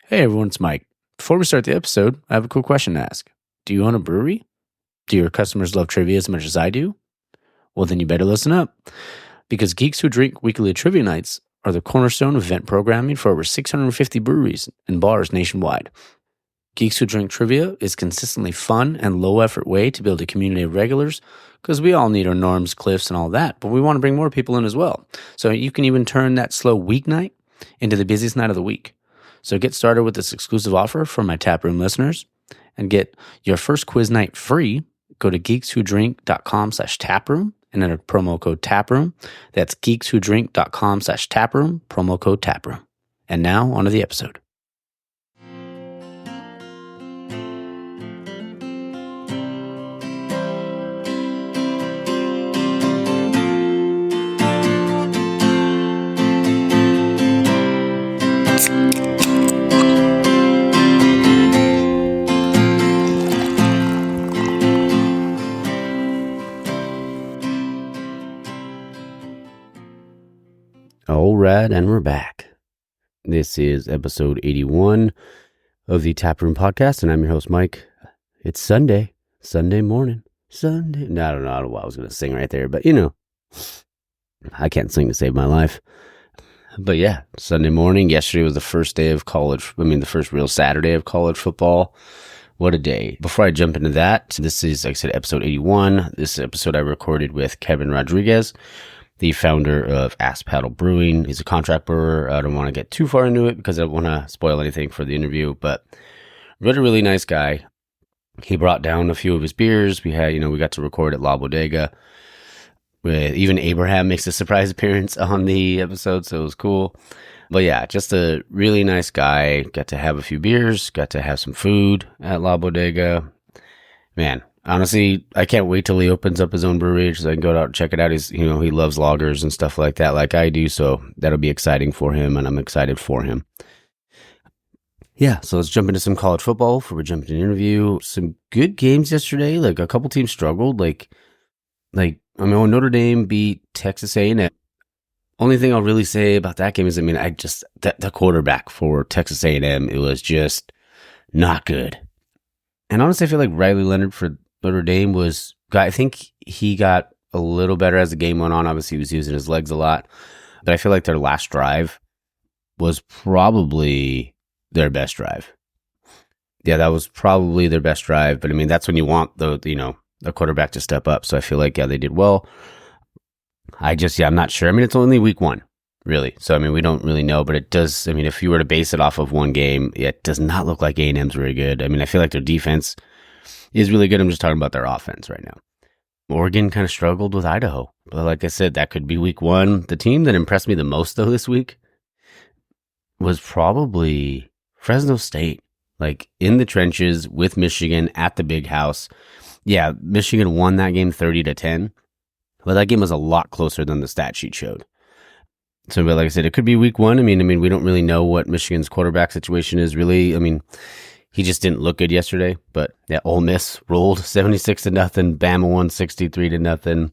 Hey everyone, it's Mike. Before we start the episode, I have a cool question to ask. Do you own a brewery? Do your customers love trivia as much as I do? Well, then you better listen up, because Geeks Who Drink weekly trivia nights are the cornerstone of event programming for over 650 breweries and bars nationwide. Geeks Who Drink Trivia is consistently fun and low-effort way to build a community of regulars, because we all need our norms, cliffs, and all that, but we want to bring more people in as well. So you can even turn that slow weeknight into the busiest night of the week. So get started with this exclusive offer for my Taproom listeners and get your first quiz night free. Go to geekswhodrink.com/taproom and enter promo code taproom. That's geekswhodrink.com/taproom, promo code taproom. And now on to the episode. All right, and we're back. This is episode 81 of the Taproom podcast, and I'm your host, Mike. It's Sunday morning. No, I don't know what I was going to sing right there, but I can't sing to save my life. But yeah, Sunday morning. Yesterday was the first day of the first real Saturday of college football. What a day. Before I jump into that, this is, like I said, episode 81. This episode I recorded with Kevin Rodriguez, the founder of Ass Paddle Brewing. He's a contract brewer. I don't want to get too far into it because I don't want to spoil anything for the interview, but really nice guy. He brought down a few of his beers. We got to record at La Bodega. Even Abraham makes a surprise appearance on the episode, so it was cool. But yeah, just a really nice guy. Got to have a few beers, got to have some food at La Bodega. Man, honestly, I can't wait till he opens up his own brewery so I can go out and check it out. He loves lagers and stuff like that, like I do. So that'll be exciting for him, and I'm excited for him. Yeah, so let's jump into some college football before we jump into an interview. Some good games yesterday. Like a couple teams struggled. When Notre Dame beat Texas A&M. Only thing I'll really say about that game is, the quarterback for Texas A&M, it was just not good. And honestly, I feel like Riley Leonard for Notre Dame I think he got a little better as the game went on. Obviously, he was using his legs a lot. But I feel like their last drive was probably their best drive. Yeah, that was probably their best drive. But, that's when you want the quarterback to step up. So I feel like, they did well. I'm not sure. It's only week one, really. So, we don't really know. But it does, if you were to base it off of one game, it does not look like A&M's very good. I feel like their defense is really good. I'm just talking about their offense right now. Oregon kind of struggled with Idaho. But like I said, that could be week one. The team that impressed me the most, though, this week was probably Fresno State. Like, in the trenches with Michigan at the big house. Yeah, Michigan won that game 30-10. But that game was a lot closer than the stat sheet showed. So, but like I said, it could be week one. We don't really know what Michigan's quarterback situation is really. He just didn't look good yesterday. But yeah, Ole Miss rolled 76-0. Bama won 63-0.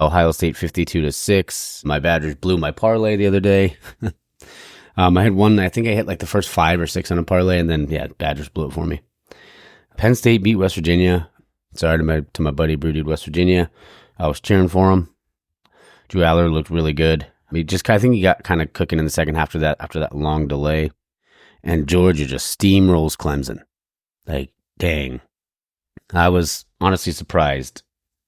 Ohio State 52-6. My Badgers blew my parlay the other day. I had one. I think I hit like the first 5 or 6 on a parlay, and then Badgers blew it for me. Penn State beat West Virginia. Sorry to my buddy Brew Dude, West Virginia. I was cheering for him. Drew Aller looked really good. I think he got kind of cooking in the second half after that long delay. And Georgia just steamrolls Clemson. Like, dang. I was honestly surprised.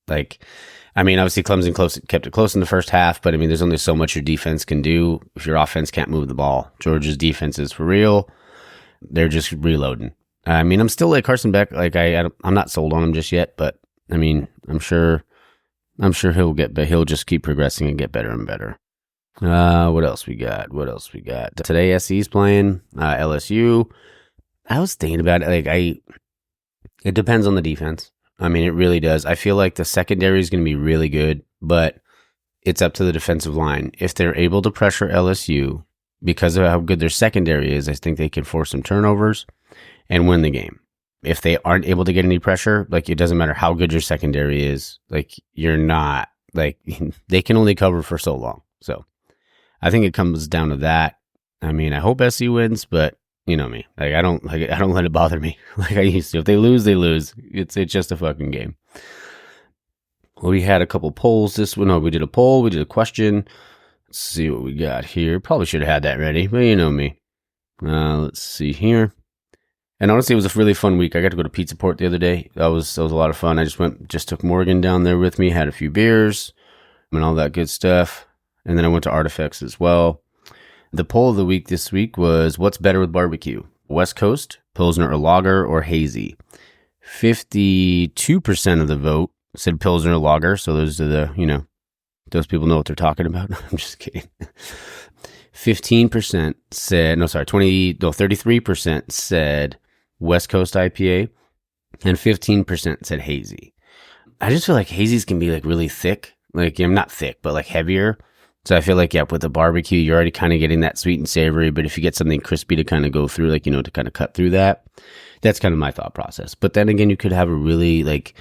Obviously Clemson kept it close in the first half, but there's only so much your defense can do if your offense can't move the ball. Georgia's defense is for real. They're just reloading. I'm still like Carson Beck. I'm not sold on him just yet, but I'm sure he'll just keep progressing and get better and better. What else we got? Today SC's playing LSU. I was thinking about it. It depends on the defense. It really does. I feel like the secondary is going to be really good, but it's up to the defensive line. If they're able to pressure LSU because of how good their secondary is, I think they can force some turnovers and win the game. If they aren't able to get any pressure, it doesn't matter how good your secondary is, you're not, they can only cover for so long. So I think it comes down to that. I hope SC wins, but you know me. Like I don't let it bother me like I used to. If they lose, they lose. It's just a fucking game. Well, we had a couple polls we did a poll, we did a question. Let's see what we got here. Probably should have had that ready, but you know me. Let's see here. And honestly, it was a really fun week. I got to go to Pizza Port the other day. That was a lot of fun. I just took Morgan down there with me, had a few beers and all that good stuff. And then I went to Artifacts as well. The poll of the week this week was, what's better with barbecue? West Coast, Pilsner or Lager, or Hazy? 52% of the vote said Pilsner or Lager. So those are those people know what they're talking about. I'm just kidding. 15% said, 33% said West Coast IPA, and 15% said hazy. I just feel like hazies can be like really thick. Like, not thick, but like heavier. So I feel like, with the barbecue, you're already kind of getting that sweet and savory. But if you get something crispy to kind of go through, like, to kind of cut through that, that's kind of my thought process. But then again, you could have a really like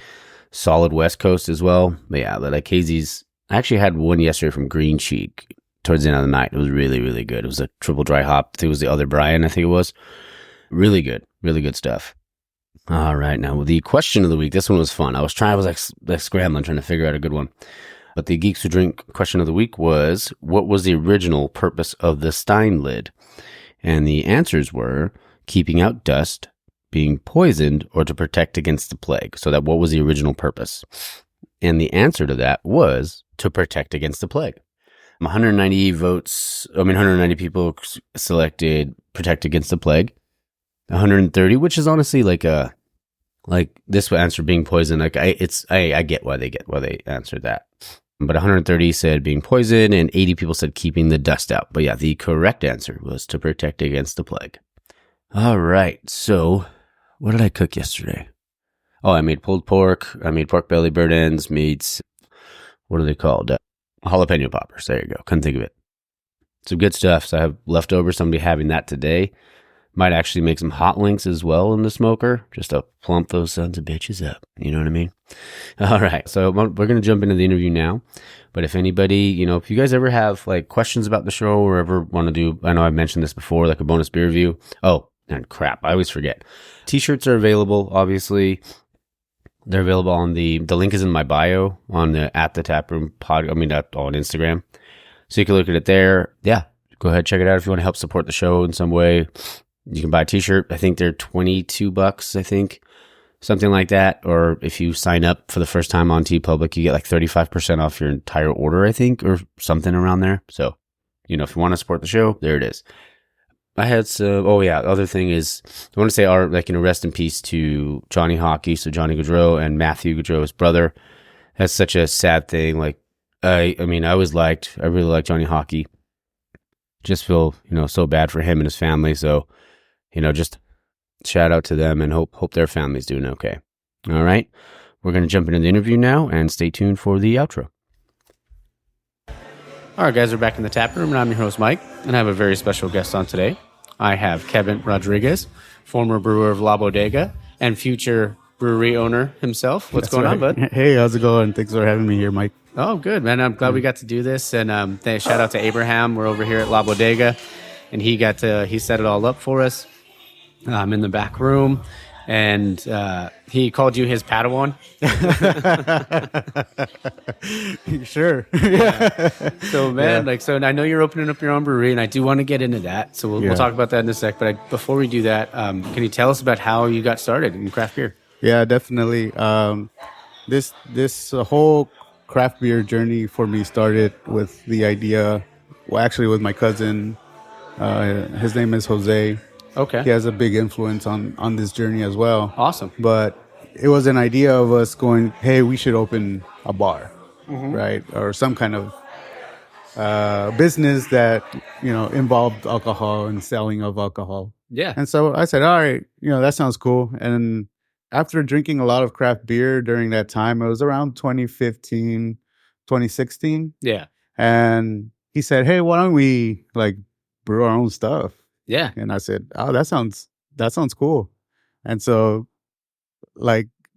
solid West Coast as well. But like hazies, I actually had one yesterday from Green Cheek towards the end of the night. It was really, really good. It was a triple dry hop. I think it was the other Brian, I think it was. Really good stuff. All right, now the question of the week. This one was fun. I was like scrambling, trying to figure out a good one. But the Geeks Who Drink question of the week was, what was the original purpose of the Stein lid? And the answers were keeping out dust, being poisoned, or to protect against the plague. So what was the original purpose? And the answer to that was to protect against the plague. 190 people selected protect against the plague. 130, which is honestly like this answer being poison. Like I get why they answered that. But 130 said being poisoned, and 80 people said keeping the dust out. But yeah, the correct answer was to protect against the plague. All right. So what did I cook yesterday? Oh, I made pulled pork. I made pork belly, bird ends, meats. What are they called? Jalapeno poppers. There you go. Couldn't think of it. Some good stuff. So I have leftovers. Somebody having that today. Might actually make some hot links as well in the smoker, just to plump those sons of bitches up. You know what I mean? All right. So we're going to jump into the interview now. But if anybody, if you guys ever have like questions about the show or ever want to do, I know I've mentioned this before, like a bonus beer review. Oh, and crap. I always forget. T-shirts are available, obviously. They're available on the link is in my bio on the Taproom pod. On Instagram. So you can look at it there. Yeah. Go ahead, check it out if you want to help support the show in some way. You can buy a t-shirt. I think they're $22, I think. Something like that. Or if you sign up for the first time on TeePublic, you get like 35% off your entire order, I think, or something around there. So, if you want to support the show, there it is. I had some, other thing is, I want to say rest in peace to Johnny Hockey. So Johnny Gaudreau and Matthew Gaudreau, his brother. That's such a sad thing. Like, I really liked Johnny Hockey. Just feel, so bad for him and his family. So, just shout out to them and hope their family's doing okay. All right. We're going to jump into the interview now and stay tuned for the outro. All right, guys, we're back in the tap room, and I'm your host, Mike, and I have a very special guest on today. I have Kevin Rodriguez, former brewer of La Bodega and future brewery owner himself. What's going on, bud? Hey, how's it going? Thanks for having me here, Mike. Oh, good, man. I'm glad we got to do this. And shout out to Abraham. We're over here at La Bodega, and he set it all up for us. I'm in the back room, and he called you his Padawan. Sure. Yeah. So, man, so I know you're opening up your own brewery, and I do want to get into that. So we'll talk about that in a sec. But before we do that, can you tell us about how you got started in craft beer? Yeah, definitely. This whole craft beer journey for me started with the idea, actually with my cousin. His name is Jose. Okay. He has a big influence on this journey as well. Awesome. But it was an idea of us going, hey, we should open a bar, right? Or some kind of business that, involved alcohol and selling of alcohol. Yeah. And so I said, all right, that sounds cool. And after drinking a lot of craft beer during that time, it was around 2015, 2016. Yeah. And he said, hey, why don't we brew our own stuff? Yeah. And I said, oh, that sounds cool. And so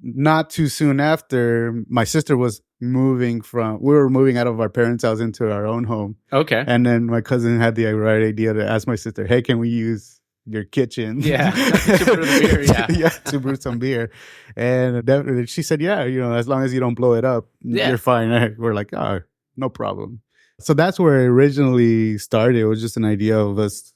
not too soon after, my sister was we were moving out of our parents' house into our own home. Okay. And then my cousin had the right idea to ask my sister, hey, can we use your kitchen. Yeah. To brew the beer, yeah. Yeah, to brew some beer. And definitely, she said, yeah, as long as you don't blow it up, you're fine. We're like, oh, no problem. So that's where it originally started. It was just an idea of us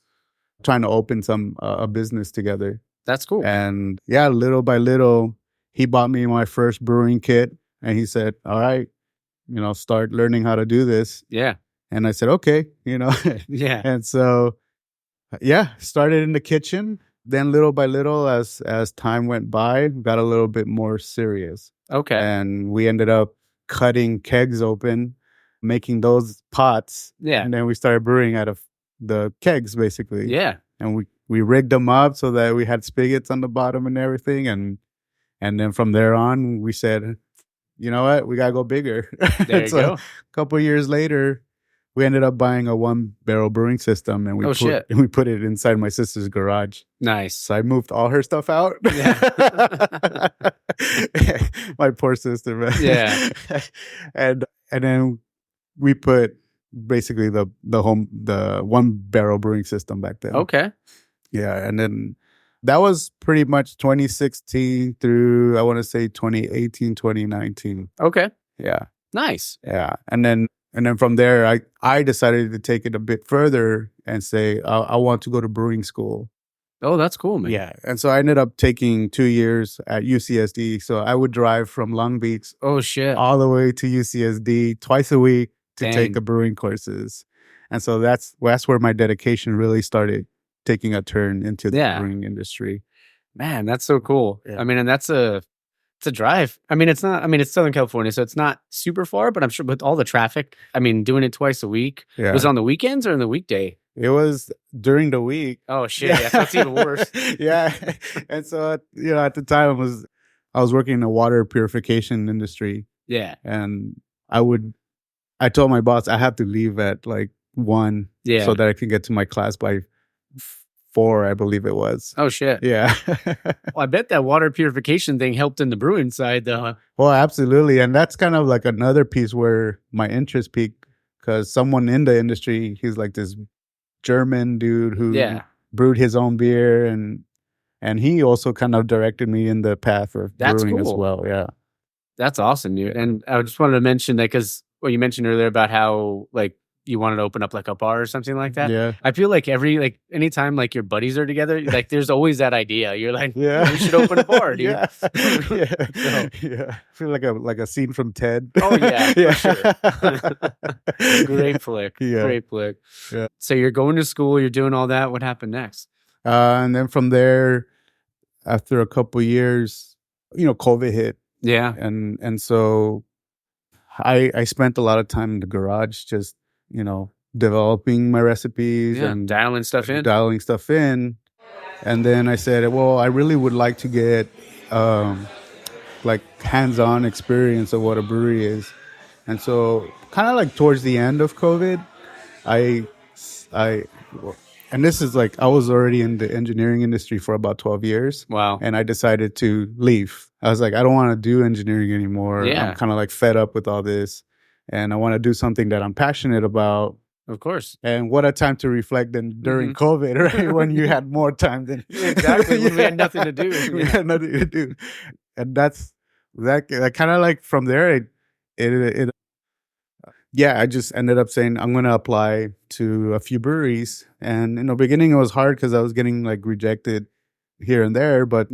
trying to open a business together. That's cool. And yeah, little by little, he bought me my first brewing kit, and he said, all right, start learning how to do this. Yeah. And I said, okay, Yeah. And so, yeah, started in the kitchen. Then little by little, as time went by, got a little bit more serious. Okay. And we ended up cutting kegs open, making those pots. Yeah. And then we started brewing out of the kegs, basically. Yeah. And we rigged them up so that we had spigots on the bottom and everything. And then from there on, we said, you know what? We got to go bigger. There you go. A couple of years later, we ended up buying a 1-barrel brewing system, and we put it inside my sister's garage. Nice. So I moved all her stuff out. Yeah. My poor sister, man. Yeah. And then we put basically the 1-barrel brewing system back then. Okay. Yeah, and then that was pretty much 2016 through, I want to say, 2018, 2019. Okay. Yeah. Nice. Yeah. And then from there, I decided to take it a bit further and say, I want to go to brewing school. Oh, that's cool, man. Yeah. And so I ended up taking 2 years at UCSD. So I would drive from Long Beach all the way to UCSD twice a week to take the brewing courses. And so that's where my dedication really started taking a turn into the brewing industry. Man, that's so cool. Yeah. I mean, and it's a drive. I mean, it's Southern California, so it's not super far, but I'm sure with all the traffic, I mean, doing it twice a week. Yeah. Was it on the weekends or in the weekday? It was during the week. Oh shit! Yeah, that's even worse. Yeah. And so, at the time I was working in the water purification industry. Yeah. And I told my boss I have to leave at like 1 so that I can get to my class by 4, I believe it was. Oh shit. Yeah. Well, I bet that water purification thing helped in the brewing side though. Well, absolutely. And that's kind of like another piece where my interest peaked, because someone in the industry, he's like this German dude who brewed his own beer, and he also kind of directed me in the path of brewing as well. Yeah. That's awesome, dude. And I just wanted to mention that because you mentioned earlier about how like you wanted to open up like a bar or something like that. Yeah. I feel like anytime like your buddies are together, like there's always that idea. You're like, we should open a bar, dude. Yeah. Yeah. I feel like a scene from Ted. Oh yeah, for sure. Great flick. Yeah. Great flick. Yeah. So you're going to school, you're doing all that. What happened next? And then from there, after a couple years, COVID hit. Yeah. And so I spent a lot of time in the garage just, developing my recipes and dialing stuff in. And then I said, well, I really would like to get like hands-on experience of what a brewery is. And so kind of like towards the end of COVID, and this is like, I was already in the engineering industry for about 12 years. Wow. And I decided to leave. I was like, I don't want to do engineering anymore. Yeah. I'm kind of like fed up with all this. And I want to do something that I'm passionate about. Of course. And what a time to reflect than during COVID, right? When you had more time than... Exactly. When we had nothing to do. We had nothing to do. And that kind of like from there, I just ended up saying, I'm going to apply to a few breweries. And in the beginning, it was hard because I was getting like rejected here and there. But,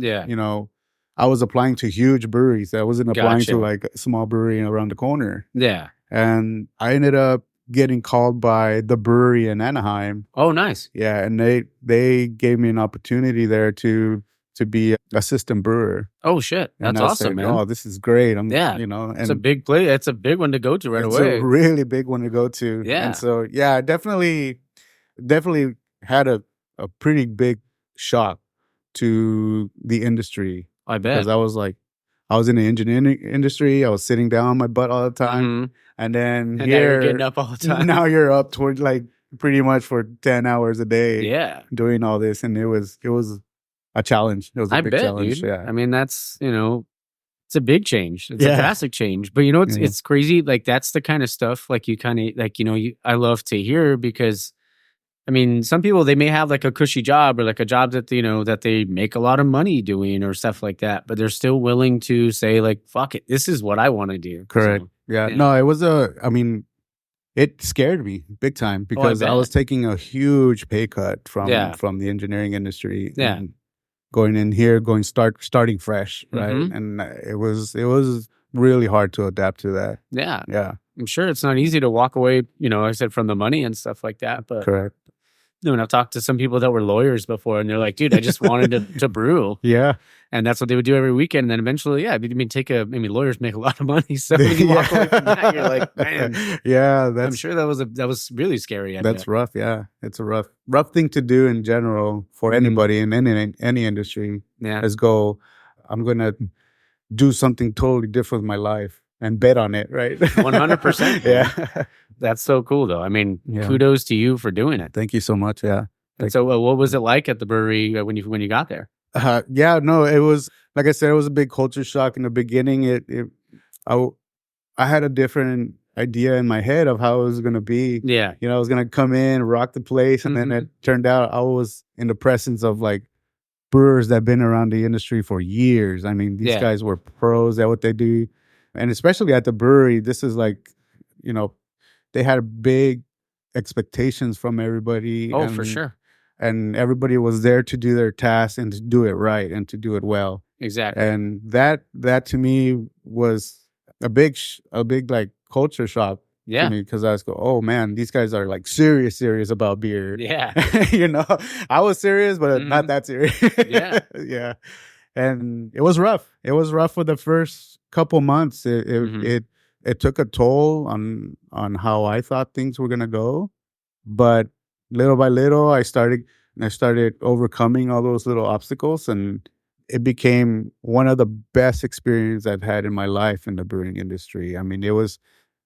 I was applying to huge breweries. I wasn't applying to like a small brewery around the corner. Yeah. And I ended up getting called by the brewery in Anaheim. Oh, nice. Yeah. And they gave me an opportunity there to be assistant brewer. Oh shit, that's awesome, man. Oh, this is great. And it's a big play. It's a big one to go to right away. It's a really big one to go to. Yeah. And so, I definitely had a pretty big shock to the industry. I bet. Because I was in the engineering industry. I was sitting down on my butt all the time. Mm-hmm. And then now you're getting up all the time. Now you're up toward like pretty much for 10 hours a day. Yeah. Doing all this. And it was a challenge. It was a big challenge. Dude. Yeah. I mean, that's, it's a big change. It's a drastic change. But it's crazy. Like that's the kind of stuff like you kind of like, I love to hear because I mean, some people, they may have like a cushy job or like a job that, that they make a lot of money doing or stuff like that, but they're still willing to say like, fuck it, this is what I want to do. Correct. So, Yeah. No, it was it scared me big time because I was taking a huge pay cut from the engineering industry. Yeah. And going in here, starting fresh, right? And it was really hard to adapt to that. Yeah. Yeah. I'm sure it's not easy to walk away, like I said, from the money and stuff like that. But correct. And I've talked to some people that were lawyers before, and they're like, dude, I just wanted to brew. Yeah. And that's what they would do every weekend. And then eventually, lawyers make a lot of money. So when you walk away from that, you're like, man. Yeah. I'm sure that was really scary. That's rough. Yeah. It's a rough thing to do in general for anybody in any industry. Yeah. Is go, I'm going to do something totally different with my life and bet on it, right? 100%. Yeah. That's so cool, though. I mean, kudos to you for doing it. Thank you so much. Yeah. And so what was it like at the brewery when you got there? It was, like I said, it was a big culture shock in the beginning. I had a different idea in my head of how it was going to be. Yeah. I was going to come in, rock the place. And then it turned out I was in the presence of like brewers that have been around the industry for years. I mean, these guys were pros at what they do. And especially at the brewery, this is like, they had big expectations from everybody. Oh, for sure. And everybody was there to do their task and to do it right and to do it well. Exactly. And that to me was a big like culture shock. Yeah. Because I was go, oh man, these guys are like serious about beer. Yeah. I was serious, but not that serious. Yeah. Yeah. And it was rough. It was rough for the first couple months. It took a toll on how I thought things were gonna go, but little by little, I started overcoming all those little obstacles, and it became one of the best experiences I've had in my life in the brewing industry. I mean, it was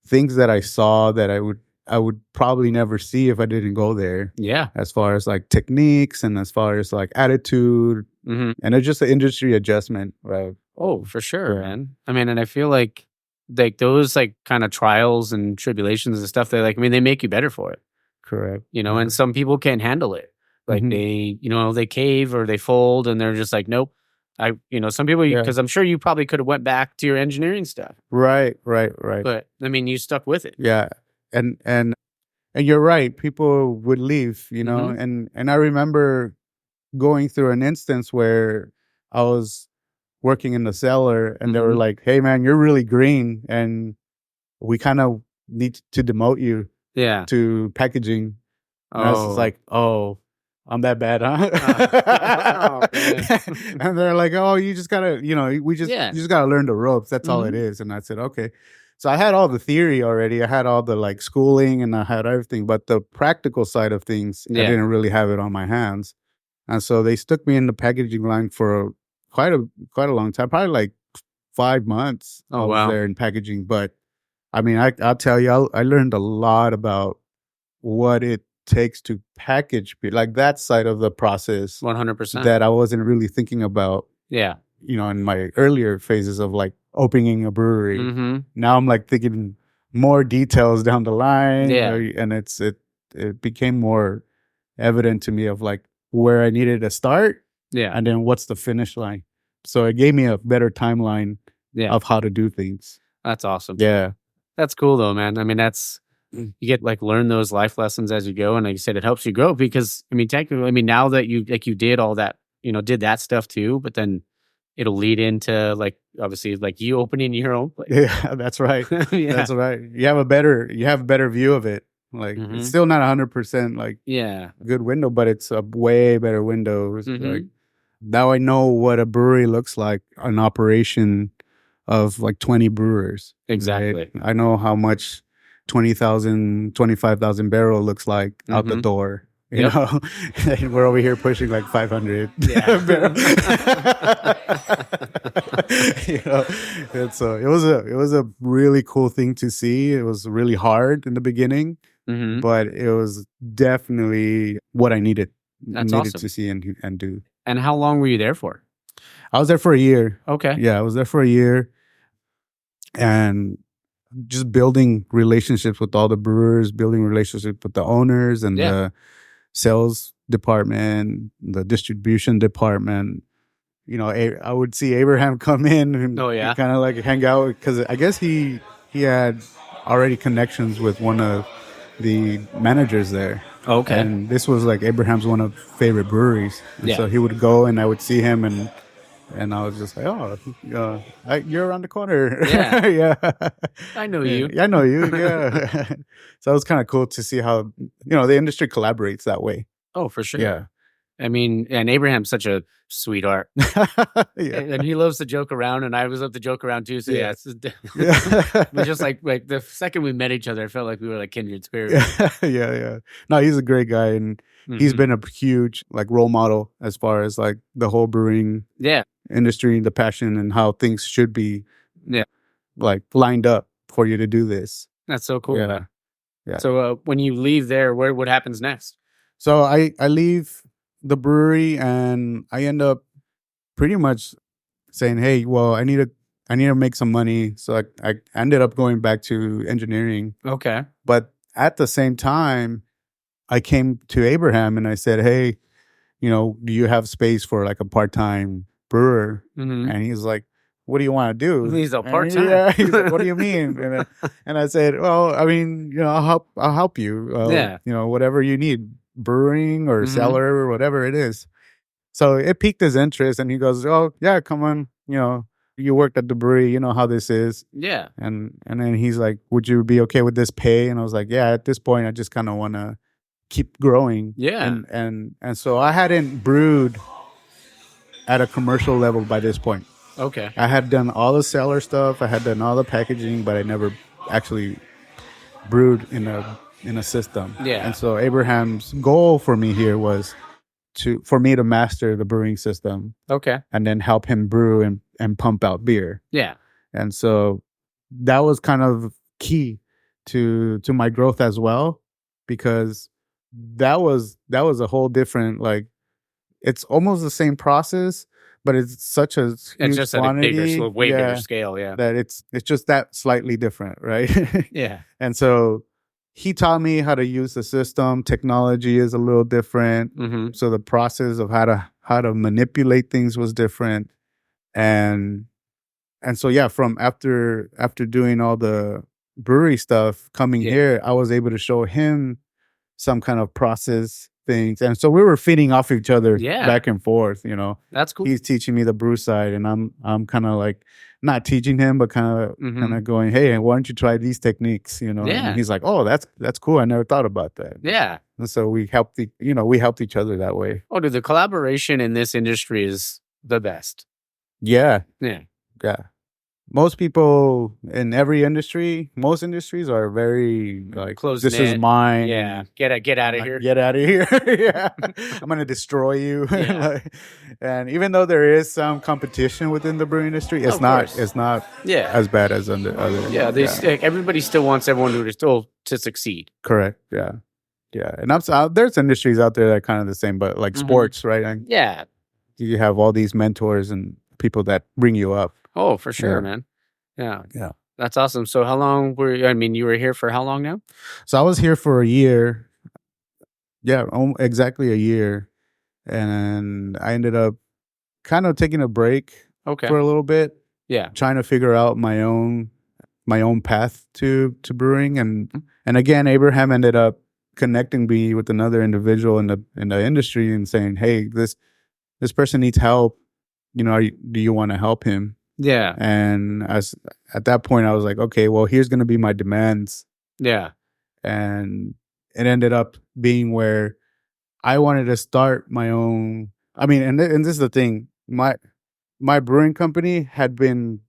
things that I saw that I would probably never see if I didn't go there. Yeah. As far as like techniques and as far as like attitude, and it's just an industry adjustment, right? Oh, for sure, man. I mean, and I feel like those like kind of trials and tribulations and stuff, they they make you better for it. Correct. And some people can't handle it. Like they cave or they fold and they're just like, nope. Some people, because I'm sure you probably could have went back to your engineering stuff. Right. But I mean, you stuck with it. Yeah. And you're right. People would leave, and I remember going through an instance where I was working in the cellar and they were like, hey man, you're really green and we kind of need to demote you to packaging. And I was just like, oh, I'm that bad, huh? And they're like, oh, you just gotta, you just gotta learn the ropes. That's all it is. And I said, okay. So I had all the theory already. I had all the like schooling and I had everything, but the practical side of things, I didn't really have it on my hands. And so they stuck me in the packaging line for quite a long time, probably like 5 months. I was there in packaging. But I mean, I'll tell you, I learned a lot about what it takes to package beer, like that side of the process. 100%. That I wasn't really thinking about. Yeah. In my earlier phases of like opening a brewery. Now I'm like thinking more details down the line. Yeah. And it became more evident to me of like where I needed to start. Yeah. And then what's the finish line. So it gave me a better timeline of how to do things. That's awesome. Yeah. That's cool though, man. I mean, you get like learn those life lessons as you go. And like you said, it helps you grow because technically, now that you did all that, did that stuff too, but then it'll lead into like, obviously like you opening your own place. Yeah, that's right. That's right. You have a better view of it. Like it's still not 100% like good window, but it's a way better window. Like, now I know what a brewery looks like, an operation of like 20 brewers. Exactly. Right? I know how much 20,000, 25,000 barrel looks like out the door. You know, and we're over here pushing like 500 barrel. And so it was a really cool thing to see. It was really hard in the beginning, but it was definitely what I needed. Awesome to see and do. And how long were you there for? I was there for a year. Okay. Yeah, I was there for a year, and just building relationships with all the brewers, building relationships with the owners and sales department, the distribution department. I would see Abraham come in and kind of like hang out because I guess he had already connections with one of the managers there. Okay. And this was like Abraham's one of favorite breweries. And so he would go and I would see him and I was just like, you're around the corner. Yeah. Yeah. I know you. Yeah, I know you. Yeah. So it was kind of cool to see how, the industry collaborates that way. Oh, for sure. Yeah. I mean, and Abraham's such a sweetheart. Yeah. And he loves to joke around, and I always love to joke around too. So yeah, but just like the second we met each other, I felt like we were like kindred spirits. Yeah. No, he's a great guy, and he's been a huge like role model as far as like the whole brewing industry, the passion, and how things should be like lined up for you to do this. That's so cool. Yeah. So when you leave there, what happens next? So I leave the brewery and I end up pretty much saying, hey, well, I need to make some money. So I ended up going back to engineering. Okay. But at the same time, I came to Abraham and I said, hey, do you have space for like a part-time brewer? Mm-hmm. And he's like, what do you want to do? He's a part-time. Yeah. He's like, what do you mean? And I said, well, I mean, I'll help you. Whatever you need, brewing or cellar or whatever it is. So it piqued his interest, and he goes, "Oh yeah, come on, you worked at the brewery, you know how this is." Yeah. And then he's like, "Would you be okay with this pay?" And I was like, "Yeah, at this point, I just kind of want to keep growing." Yeah. And so I hadn't brewed at a commercial level by this point. Okay. I had done all the cellar stuff, I had done all the packaging, but I never actually brewed in a system. Yeah. And so Abraham's goal for me here was for me to master the brewing system. Okay. And then help him brew and pump out beer. Yeah. And so that was kind of key to my growth as well, because that was a whole different, like, it's almost the same process, but it's such a huge just quantity, at a bigger, way bigger scale, that it's just that slightly different, right? Yeah. And so he taught me how to use the system. Technology is a little different. Mm-hmm. So the process of how to manipulate things was different. And so, yeah, from after doing all the brewery stuff, coming here, I was able to show him some kind of process things. And so we were feeding off each other back and forth, That's cool. He's teaching me the brew side, and I'm kind of like not teaching him, but kind of going, hey, why don't you try these techniques, Yeah. And he's like, oh, that's cool. I never thought about that. Yeah. And so we helped each other that way. Oh, dude, the collaboration in this industry is the best. Yeah. Yeah. Yeah. Most people in most industries are very like, close. This is mine. Yeah. Get out of here. Get out of here. Yeah. I'm going to destroy you. Yeah. And even though there is some competition within the brewing industry, it's not as bad as under other. Yeah. Everybody still wants everyone to succeed. Correct. Yeah. Yeah. And there's industries out there that are kind of the same, but like sports, right? And yeah. You have all these mentors and people that bring you up. Oh, for sure, man. Yeah. Yeah. That's awesome. So how long you were here for how long now? So I was here for a year. Yeah, exactly a year. And I ended up kind of taking a break for a little bit. Yeah. Trying to figure out my own path to brewing. And again, Abraham ended up connecting me with another individual in the industry and saying, hey, this person needs help. Do you want to help him? Yeah. And at that point, I was like, okay, well, here's going to be my demands. Yeah. And it ended up being where I wanted to start my own. I mean, and this is the thing. My brewing company had been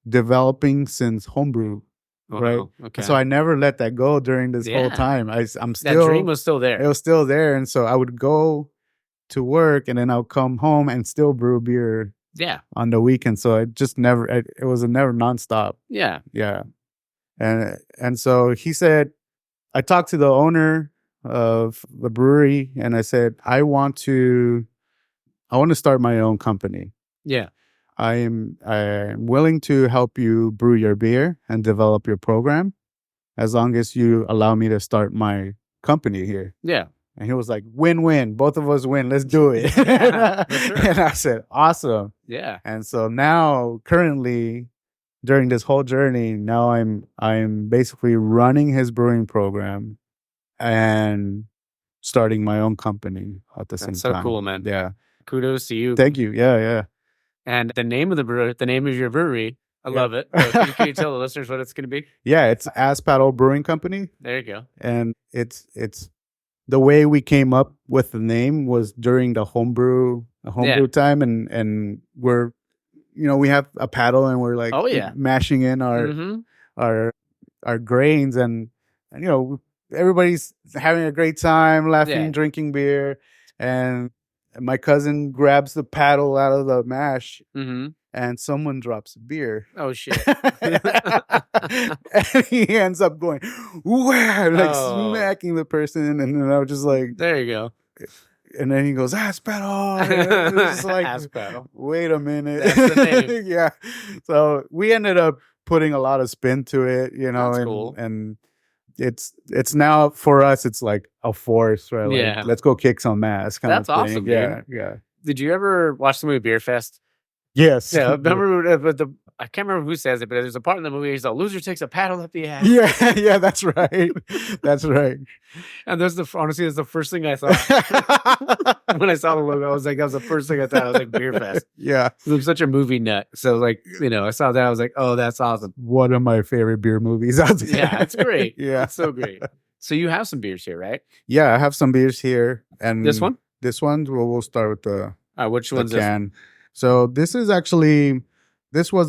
developing since homebrew, right? Okay. So I never let that go during this whole time. I'm still, that dream was still there. It was still there. And so I would go to work and then I'll come home and still brew beer. Yeah. On the weekend. So it just never, it was never nonstop. Yeah. Yeah. And so he said, I talked to the owner of the brewery and I said, I want to start my own company. Yeah. I am willing to help you brew your beer and develop your program as long as you allow me to start my company here. Yeah. And he was like, win-win. Both of us win. Let's do it. Yeah, for sure. And I said, awesome. Yeah. And so now, currently, during this whole journey, now I'm basically running his brewing program and starting my own company at the same That's so time. cool, man. Yeah. Kudos to you. Thank you. Yeah. And the name of the name of your brewery, I love it. Can you tell the listeners what it's going to be? Yeah, it's Ass Paddle Brewing Company. There you go. And it's the way we came up with the name was during the homebrew time, and we're, we have a paddle and we're like mashing in our grains, and everybody's having a great time, laughing, drinking beer, and my cousin grabs the paddle out of the mash, and someone drops beer. Oh shit! And he ends up going, wow, like smacking the person, and then I was just like, there you go. And then he goes, Ass Paddle. And it's like, Ass Paddle. Wait a minute. That's the name. Yeah. So we ended up putting a lot of spin to it, That's and cool. And it's now for us, it's like a force, right? Like, let's go kick some ass kind of thing. That's awesome, dude. Yeah. Did you ever watch the movie Beer Fest? Yes. Yeah, remember I can't remember who says it, but there's a part in the movie where he's a loser takes a paddle up the ass. Yeah, that's right. That's right. And honestly, that's the first thing I thought. When I saw the logo, I was like, that was the first thing I thought. I was like, Beer Fest. Yeah. I'm such a movie nut. So like, I saw that. I was like, oh, that's awesome. One of my favorite beer movies out there. Yeah, it's great. Yeah. It's so great. So you have some beers here, right? Yeah, I have some beers here. And this one? This one, we'll start with the which one's can. This? So this was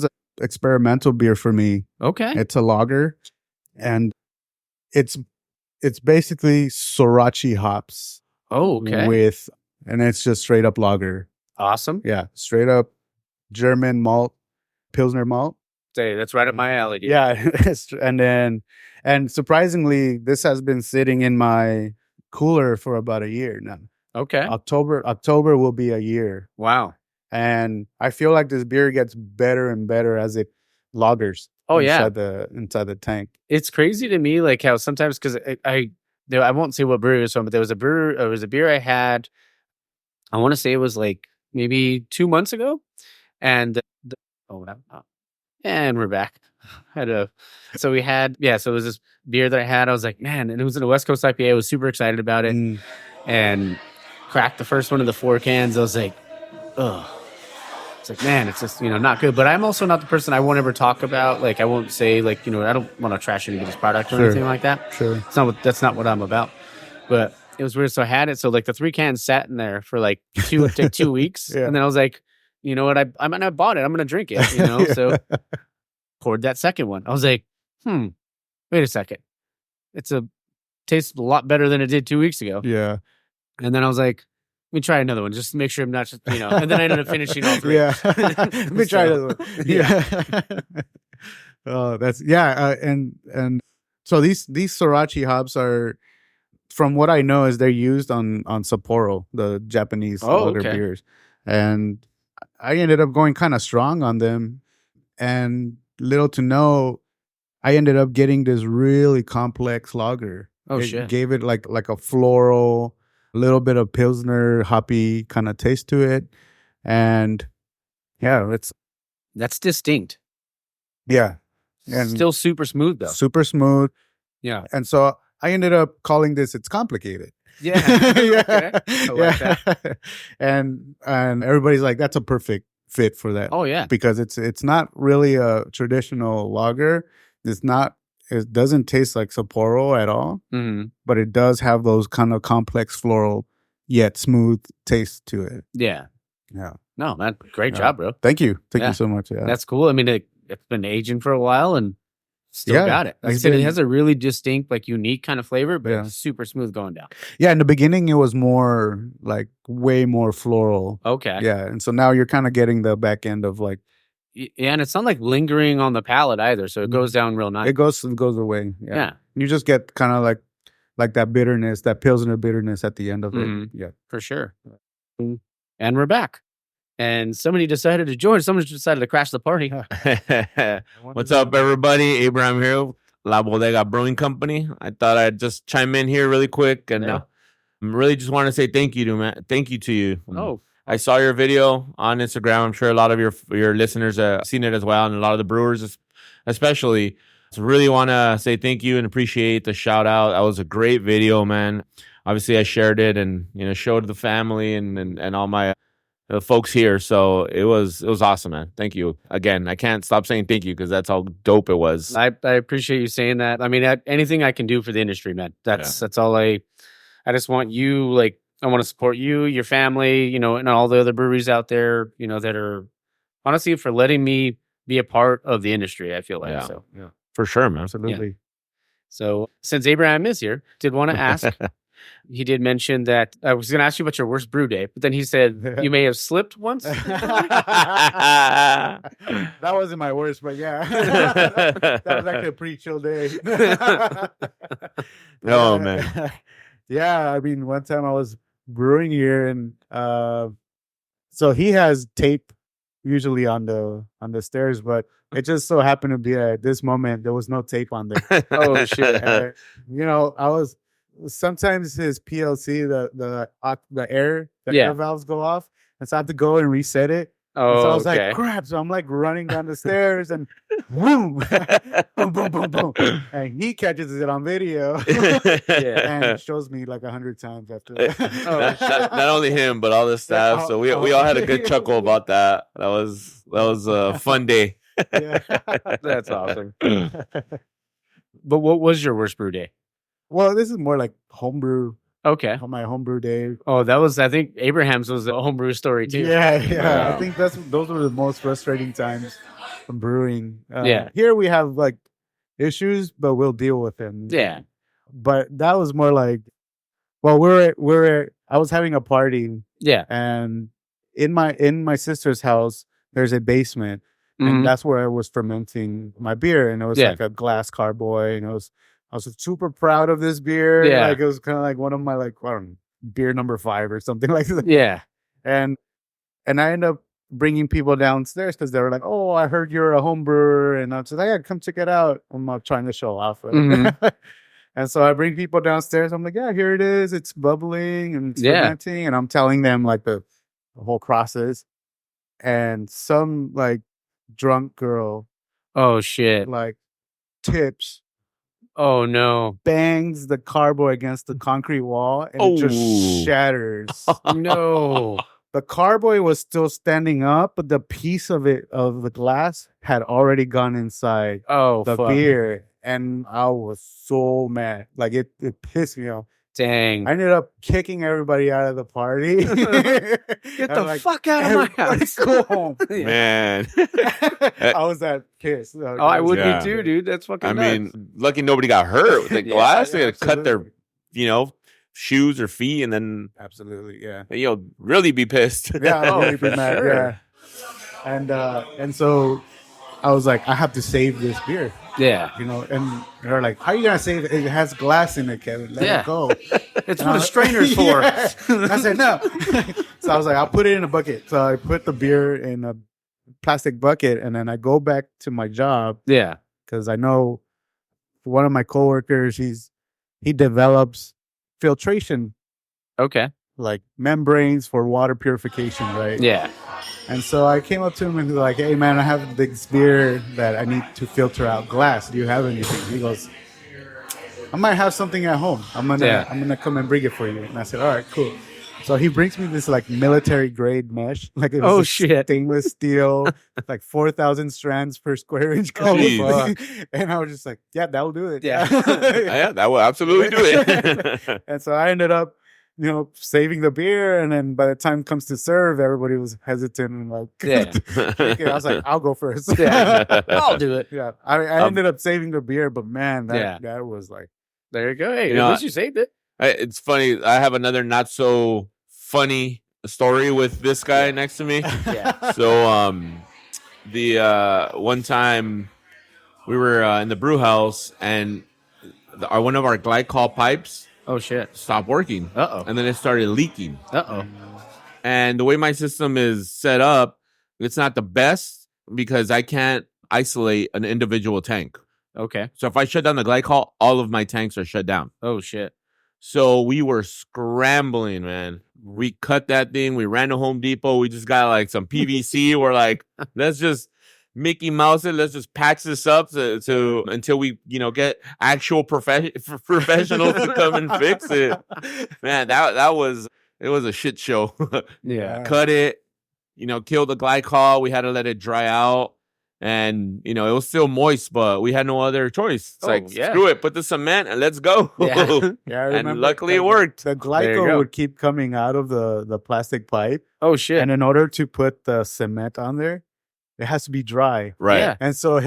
an experimental beer for me. Okay. It's a lager, and it's basically Sorachi hops. Oh, okay. And it's just straight up lager. Awesome. Yeah, straight up German malt, Pilsner malt. Say, that's right up my alley, dude. Yeah, and surprisingly, this has been sitting in my cooler for about a year now. Okay. October will be a year. Wow. And I feel like this beer gets better and better as it lagers. Oh, inside the tank. It's crazy to me, like how sometimes, because I won't say what brewery it was from, but there was a beer I had. I want to say it was like maybe 2 months ago, and and we're back. So it was this beer that I had. I was like, man, and it was in a West Coast IPA. I was super excited about it, and cracked the first one of the 4 cans. I was like, ugh. It's like, man, it's just, not good. But I'm also not the person I won't ever talk about. Like, I won't say, like, I don't want to trash anybody's product or anything like that. Sure. That's not what I'm about. But it was weird. So I had it. So, like, the 3 cans sat in there for, like, 2 weeks. Yeah. And then I was like, you know what? I might not have bought it. I'm going to drink it, Yeah. So poured that second one. I was like, wait a second. Tastes a lot better than it did 2 weeks ago. Yeah. And then I was like, let me try another one just to make sure I'm not just, and then I ended up finishing all 3. Yeah. Let me try another one. Yeah. Oh, and so these Sorachi hops are, from what I know, is they're used on Sapporo, the Japanese lager beers. And I ended up going kind of strong on them, and little to know, I ended up getting this really complex lager. Shit. Gave it like a floral, a little bit of Pilsner hoppy kind of taste to it. And yeah, that's distinct. Yeah. And still super smooth though. Super smooth. Yeah. And so I ended up calling this It's Complicated. Yeah. Yeah. I like that. And everybody's like, that's a perfect fit for that. Oh yeah. Because it's not really a traditional lager. It doesn't taste like Sapporo at all, but it does have those kind of complex floral yet smooth taste to it. Yeah. Yeah. No, man, great job, bro. Thank you. Thank you so much. Yeah. That's cool. I mean, it's been aging for a while and still got it. Like I said, it has a really distinct, like unique kind of flavor, but it's super smooth going down. Yeah. In the beginning, it was more like way more floral. Okay. Yeah. And so now you're kind of getting the back end of like, yeah, and it's not like lingering on the palate either, so it goes down real nice. It goes away. Yeah. You just get kind of like that bitterness, that Pilsner bitterness at the end of it. Yeah, for sure. And we're back. And somebody decided to join. Someone decided to crash the party. What's up, everybody? Abraham here, La Bodega Brewing Company. I thought I'd just chime in here really quick and Really just want to say thank you to you. Oh, I saw your video on Instagram. I'm sure a lot of your listeners have seen it as well, and a lot of the brewers especially. So really want to say thank you and appreciate the shout out. That was a great video, man. Obviously, I shared it and showed the family and all my folks here. So it was awesome, man. Thank you again. I can't stop saying thank you because that's how dope it was. I appreciate you saying that. I mean, anything I can do for the industry, man. That's all I just want you, like, I want to support you, your family, and all the other breweries out there, that are honestly for letting me be a part of the industry. I feel like so. Yeah, for sure, man. Absolutely. Yeah. So since Abraham is here, did want to ask. He did mention that I was going to ask you about your worst brew day, but then he said you may have slipped once. That wasn't my worst, but yeah, that was actually a pretty chill day. Oh man. Yeah, I mean, one time I was brewing here, and so he has tape usually on the stairs, but it just so happened to be at this moment there was no tape on there. Oh shit! I was sometimes his PLC the air air valves go off, and so I have to go and reset it. Oh, so I was okay. like, crap. So I'm like running down the stairs and boom, boom, boom, boom, boom. And he catches it on video and shows me like 100 times after that. Not only him, but all the staff. So we all had a good chuckle about that. That was a fun day. That's awesome. But what was your worst brew day? Well, this is more like homebrew. Okay. On my homebrew day. Oh, I think Abraham's was a homebrew story too. Yeah. I think those were the most frustrating times from brewing. Here we have like issues, but we'll deal with them. Yeah. But that was more like, well, I was having a party. Yeah. And in my sister's house, there's a basement, and that's where I was fermenting my beer, and it was like a glass carboy, and I was super proud of this beer. Yeah. Like it was kind of like one of my beer number 5 or something like that. Yeah. And I ended up bringing people downstairs because they were like, "Oh, I heard you're a home brewer," and I was like, "Yeah, come check it out." I'm not trying to show off. And so I bring people downstairs. I'm like, "Yeah, here it is. It's bubbling and it's fermenting," and I'm telling them like the whole process. And some like drunk girl, oh shit, like tips. Oh no! Bangs the carboy against the concrete wall and it just shatters. No. The carboy was still standing up, but the piece of the glass had already gone inside the beer. And I was so mad. Like it pissed me off. Dang. I ended up kicking everybody out of the party. Get the fuck out of my house. Go home. Man. I was that pissed. I would be too, dude. That's fucking nuts. Mean, lucky nobody got hurt with the glass. They had to cut their, shoes or feet, and then absolutely, really be pissed. Yeah, really be mad. Sure. Yeah. And so I was like, I have to save this beer. Yeah. And they're like, how are you going to save it? It has glass in it, Kevin. Let it go. It's what a strainer's for. I said, no. So I was like, I'll put it in a bucket. So I put the beer in a plastic bucket, and then I go back to my job. Yeah. Because I know one of my coworkers, he develops filtration. Okay. Like membranes for water purification, right? Yeah. And so I came up to him and was like, hey, man, I have this beer that I need to filter out glass. Do you have anything? He goes, I might have something at home. I'm gonna come and bring it for you. And I said, all right, cool. So he brings me this like military grade mesh. Like it was stainless steel, like 4,000 strands per square inch. And I was just like, yeah, that'll do it. Yeah. Yeah, that will absolutely do it. And so I ended up, saving the beer, and then by the time it comes to serve, everybody was hesitant and like, I was like, I'll go first. I'll do it. Yeah, I ended up saving the beer, but man, that was like, there you go. Hey, at least you saved it. It's funny. I have another not so funny story with this guy next to me. Yeah. So, the one time we were in the brew house, and one of our glycol pipes. Oh shit! Stopped working. Uh-oh. And then it started leaking. Uh-oh. And the way my system is set up, it's not the best because I can't isolate an individual tank. Okay. So if I shut down the glycol, all of my tanks are shut down. Oh shit. So we were scrambling, man. We cut that thing. We ran to Home Depot. We just got like some PVC. We're like, let's just Mickey Mouse it. Let's just patch this up to until we, get actual professionals to come and fix it. Man, it was a shit show. Yeah. Cut it, kill the glycol. We had to let it dry out. And, it was still moist, but we had no other choice. It's screw it, put the cement and let's go. Yeah. Yeah, I remember. And luckily it worked. The There you glycol go. would keep coming out of the plastic pipe. Oh shit. And in order to put the cement on there, it has to be dry. Right. Yeah. And so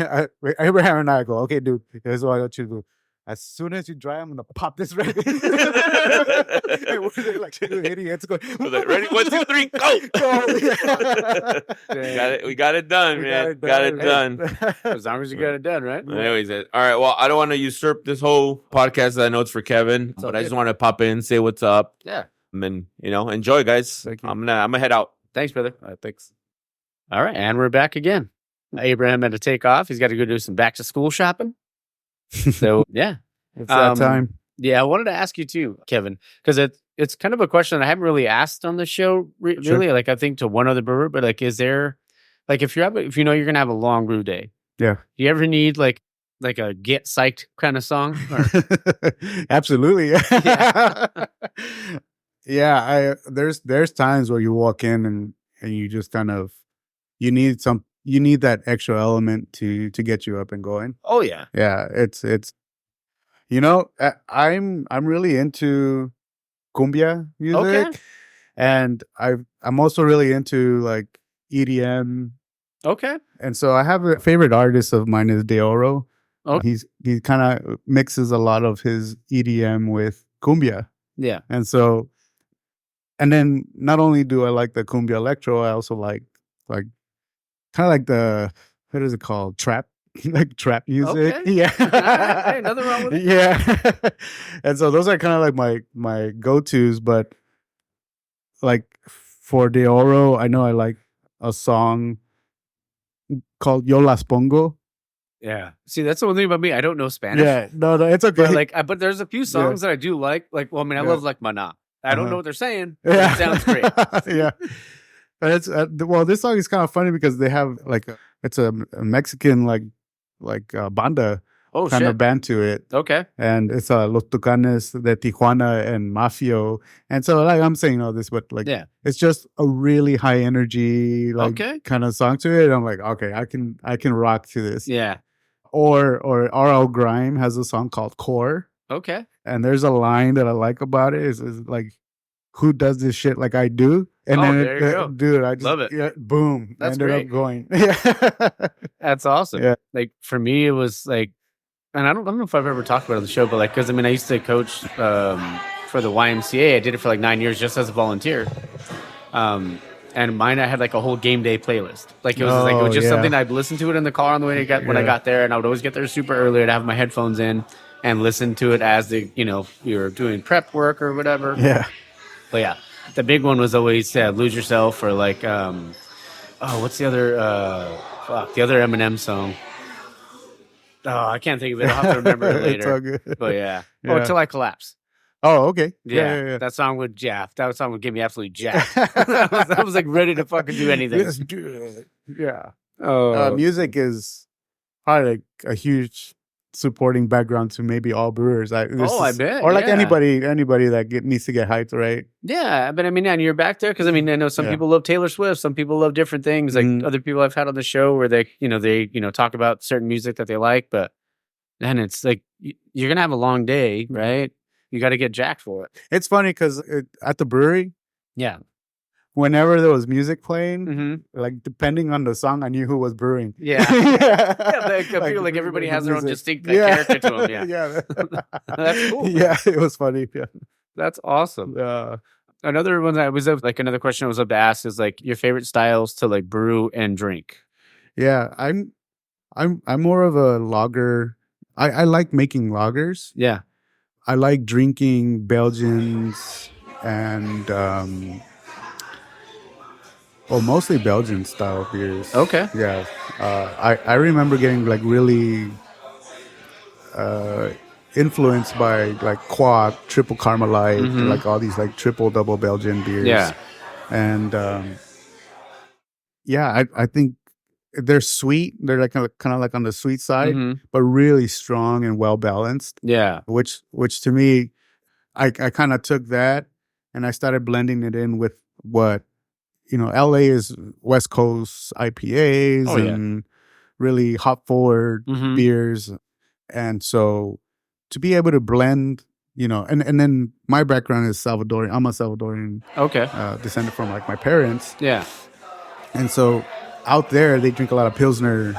Abraham and I go, okay, dude, here's what I want you to do. As soon as you dry, I'm going to pop this ready. And we're like two idiots going, Ready? 1, 2, 3, go. We got it done, man. Got it done. As long as you got it done, right? Anyways, all right. Well, I don't want to usurp this whole podcast. I know it's for Kevin, but I just want to pop in, say what's up, Yeah. and enjoy, guys. Thank you. I'm gonna head out. Thanks, brother. Thanks. All right, and we're back again. Abraham had to take off. He's got to go do some back to school shopping. So yeah, It's that time. Yeah, I wanted to ask you too, Kevin, because it's kind of a question I haven't really asked on the show. Really, Sure. like I think to one other brewer, but like, is there like if you know you're gonna have a long brew day? Yeah. Do you ever need like a get psyched kind of song? Or, Absolutely. Yeah. Yeah. There's times where you walk in and you just kind of you need that extra element to get you up and going. oh yeah, Yeah, it's I'm really into cumbia music, Okay. and I'm also really into like EDM, okay, and so I have a favorite artist of mine is De Oro. Oh. He kind of mixes a lot of his EDM with cumbia, yeah, and then not only do I like the cumbia electro, I also like kind of like the what is it called, trap. Like trap music. Okay. Yeah. Hey, nothing wrong with it. Yeah. And so those are kind of like my go-tos, but like for De Oro, I know I like a song called Yo Las Pongo. yeah. See, that's the one thing about me. I don't know Spanish. Yeah. No, it's okay. But but there's a few songs that I do like. Like, well, I mean, I Yeah. love like Mana. I don't Uh-huh. know what they're saying. But Yeah. it sounds great. Yeah. But it's well, this song is kind of funny because they have like it's a Mexican like banda Oh kind shit. of band to it. Okay. And it's Los Tucanes de Tijuana and Mafio. And so like I'm saying all this, but like Yeah. it's just a really high energy like Okay. kind of song to it. I'm like, okay, I can rock to this. Yeah. Or RL Grime has a song called Core. Okay. And there's a line that I like about it is like, who does this shit like I do? And Oh, then there you go. dude, I just Love it. Yeah, boom. That's ended great. up going. Yeah. That's awesome. Yeah. Like for me, it was like, and I don't know if I've ever talked about it on the show, but like, because I mean, I used to coach for the YMCA. I did it for like 9 years just as a volunteer. And mine, I had like a whole game day playlist. Like it was just yeah. something I'd listen to it in the car on the way when I Yeah. got there, and I would always get there super early to have my headphones in and listen to it as you're doing prep work or whatever. Yeah. But yeah, the big one was always Lose Yourself or like what's the other the other Eminem song? Oh, I can't think of it. I'll have to remember it It's all later. good. But yeah. Yeah. Oh, Till I Collapse. Oh, okay. Yeah. That song would That song would get me absolutely jacked. I was like ready to fucking do anything. Let's do it. Yeah. Oh, Music is probably like a huge supporting background to maybe all brewers. I bet, Or like yeah. anybody that needs to get hyped, right? yeah. But I mean, and you're back there because I mean, I know some Yeah. people love Taylor Swift, some people love different things. Like Mhm. other people I've had on the show where they talk about certain music that they like, but then it's like you're gonna have a long day, right? You got to get jacked for it. It's funny because at the brewery, Yeah. whenever there was music playing, Mm-hmm. like depending on the song, I knew who was brewing. Yeah. Yeah, I feel like everybody has their own music. distinct character to them. Yeah. Yeah. That's cool. Yeah, it was funny. Yeah. That's awesome. Another one that was like another question I was up to ask is like your favorite styles to like brew and drink. Yeah, I'm more of a lager. I like making lagers. Yeah. I like drinking Belgians and mostly Belgian style beers. Okay. Yeah. I remember getting like really influenced by like quad, triple Carmelite, like all these like triple double Belgian beers. Yeah. And I think they're sweet. They're like kind of like on the sweet side, but really strong and well balanced. Yeah. Which to me, I kind of took that and I started blending it in with what, LA is West Coast IPAs and really hop forward beers. And so to be able to blend, and then my background is Salvadorian. I'm a Salvadorian descendant from like my parents. Yeah. And so out there, they drink a lot of Pilsner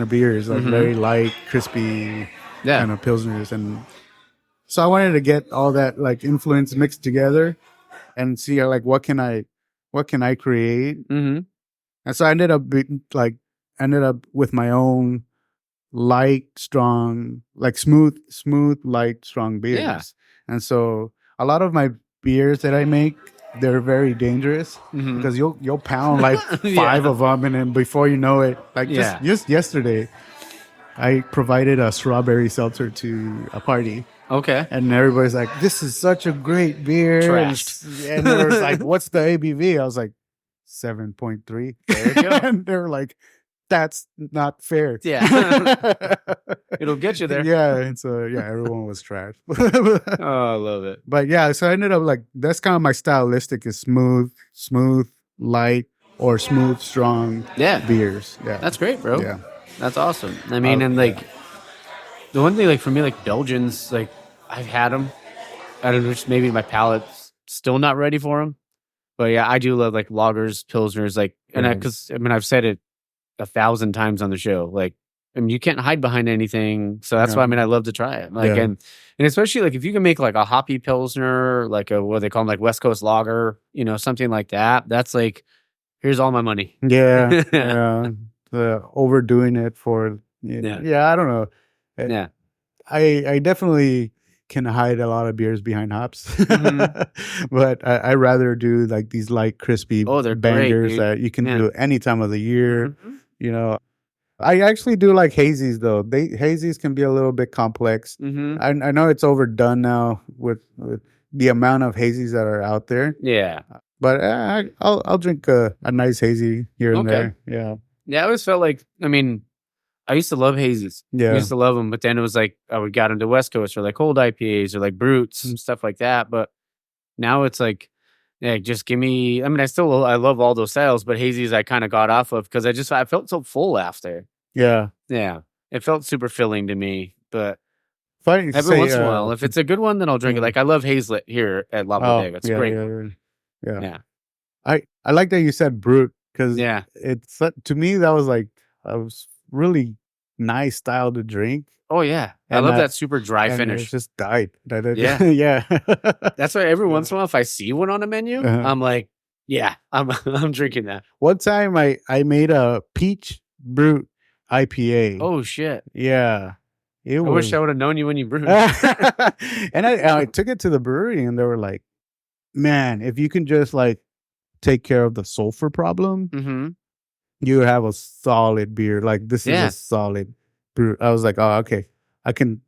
beers, like very light, crispy kind of Pilsners. And so I wanted to get all that like influence mixed together and see like what can I create. And so I ended up with my own light, strong, like smooth, light, strong beers. Yeah. And so a lot of my beers that I make, they're very dangerous because you'll pound like 5 of them, and then before you know it, like just yesterday, I provided a strawberry seltzer to a party. Okay. And everybody's like, "This is such a great beer." Trashed. And they were like, "What's the ABV?" I was like, 7.3. There you go. And they were like, "That's not fair." Yeah. It'll get you there. Yeah. And so everyone was trash. Oh, I love it. But yeah, so I ended up like, that's kind of my stylistic is smooth, light, or smooth, strong beers. Yeah. That's great, bro. Yeah. That's awesome. I mean, and like the one thing, like for me, like Belgians, like I've had them. I don't know, just maybe my palate's still not ready for them. But yeah, I do love like lagers, pilsners, like, and because I've said it 1,000 times on the show, like, I mean, you can't hide behind anything. So that's why, I love to try it. Like, and especially like if you can make like a hoppy pilsner, like a, what they call them, like West Coast lager, something like that. That's like, here's all my money. Yeah. Yeah. Overdoing it for, I don't know. Yeah. I definitely can hide a lot of beers behind hops, but I rather do like these light, crispy bangers great, that you can do any time of the year. I actually do like hazies though. Hazies can be a little bit complex. I know it's overdone now with the amount of hazies that are out there. Yeah, but I'll drink a nice hazy here and there. Yeah. Yeah, I always felt like, I used to love hazies. Yeah. I used to love them, but then it was like, we got into West Coast or like cold IPAs or like brutes and stuff like that. But now it's like, just give me, I love all those styles, but hazies I kind of got off of because I felt so full after. Yeah. Yeah. It felt super filling to me, but every once in a while, if it's a good one, then I'll drink it. Like I love Hazlet here at La Bodega. It's great. Yeah. I like that you said brute because it's, to me, that was like, I was really nice style to drink. Oh yeah, I love that super dry finish. It just died. Yeah, yeah. That's why every once in a while, if I see one on a menu, I'm like, I'm drinking that. One time I made a peach brute IPA. Oh shit! Yeah, I wish I would have known you when you brewed. And I took it to the brewery, and they were like, "Man, if you can just like take care of the sulfur problem." You have a solid beer. Like this is a solid brew. I was like, oh, okay. I can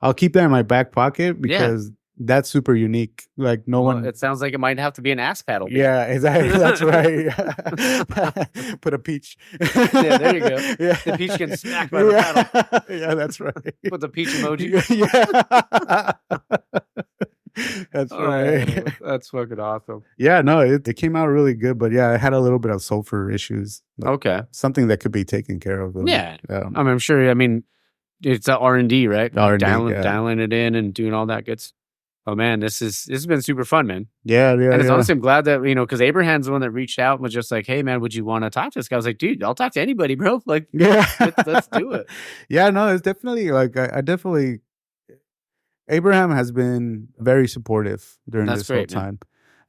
I'll keep that in my back pocket because that's super unique. Like no one. It sounds like it might have to be an ass paddle. Yeah, exactly. That's right. Put a peach. Yeah, there you go. Yeah. The peach gets smacked by the paddle. Yeah, that's right. Put the peach emoji. Yeah. That's right. That's fucking awesome. Yeah, no, it came out really good, but I had a little bit of sulfur issues. Okay. Something that could be taken care of. Yeah. I'm sure, it's a R&D, right? R&D, dialing it in and doing all that good stuff. Oh man, this has been super fun, man. Yeah. And it's honestly, I'm glad that, because Abraham's the one that reached out and was just like, hey man, would you want to talk to this guy? I was like, dude, I'll talk to anybody, bro. Like, let's do it. Yeah, no, it's definitely like, I definitely, Abraham has been very supportive during this whole time.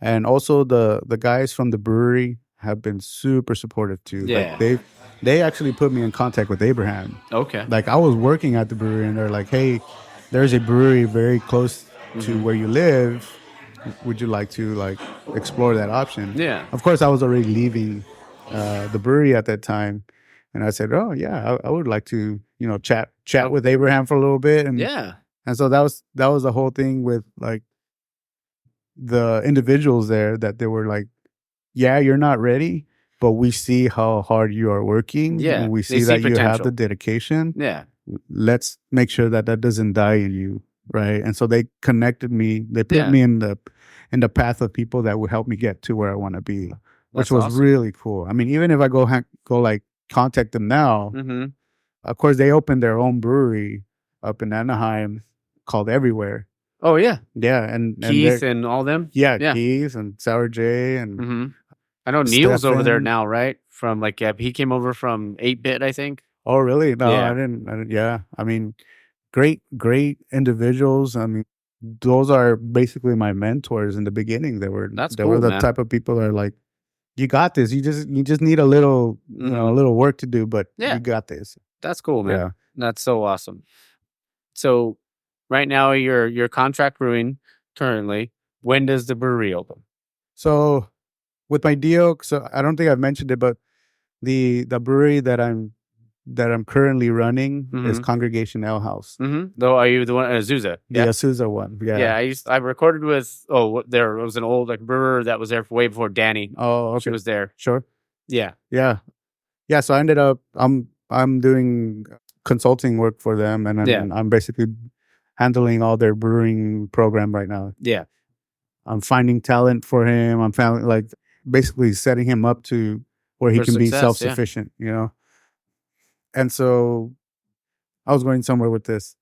Man. And also the guys from the brewery have been super supportive too. Yeah. Like they actually put me in contact with Abraham. Okay. Like I was working at the brewery and they're like, hey, there's a brewery very close to where you live. Would you like to like explore that option? Yeah. Of course, I was already leaving the brewery at that time. And I said, oh yeah, I would like to, chat with Abraham for a little bit. And and so that was the whole thing with like the individuals there, that they were like, yeah, you're not ready, but we see how hard you are working. Yeah, we they see that you have potential. the dedication. Yeah. Let's make sure that doesn't die in you, right? And so they connected me. They put me in the path of people that would help me get to where I want to be, which was really cool. I mean, even if I go like contact them now, of course they opened their own brewery up in Anaheim called Everywhere. Oh yeah, and Keith and all them. Yeah, Keith and Sour J and I know Neil's over there Stefan. now, right? From like he came over from 8-Bit, I think. Oh really? No, Yeah. I didn't. Yeah, I mean, great individuals. I mean, those are basically my mentors in the beginning. They were the type of people that are like, you got this. You just need a little, a little work to do, but you got this. That's cool, man. Yeah. That's so awesome. So right now you're contract brewing currently. When does the brewery open? So with my deal, so I don't think I've mentioned it, but the brewery that I'm currently running is Congregation Ale House. Though, are you the one Azusa? The Azusa one. Yeah. Yeah, I recorded with there was an old like brewer that was there way before Danny. Oh, okay. She was there. Sure. Yeah. So I ended up I'm doing consulting work for them, and I'm basically handling all their brewing program right now. Yeah. I'm finding talent for him. I'm finding, like, basically setting him up to where he can be self-sufficient, And so I was going somewhere with this.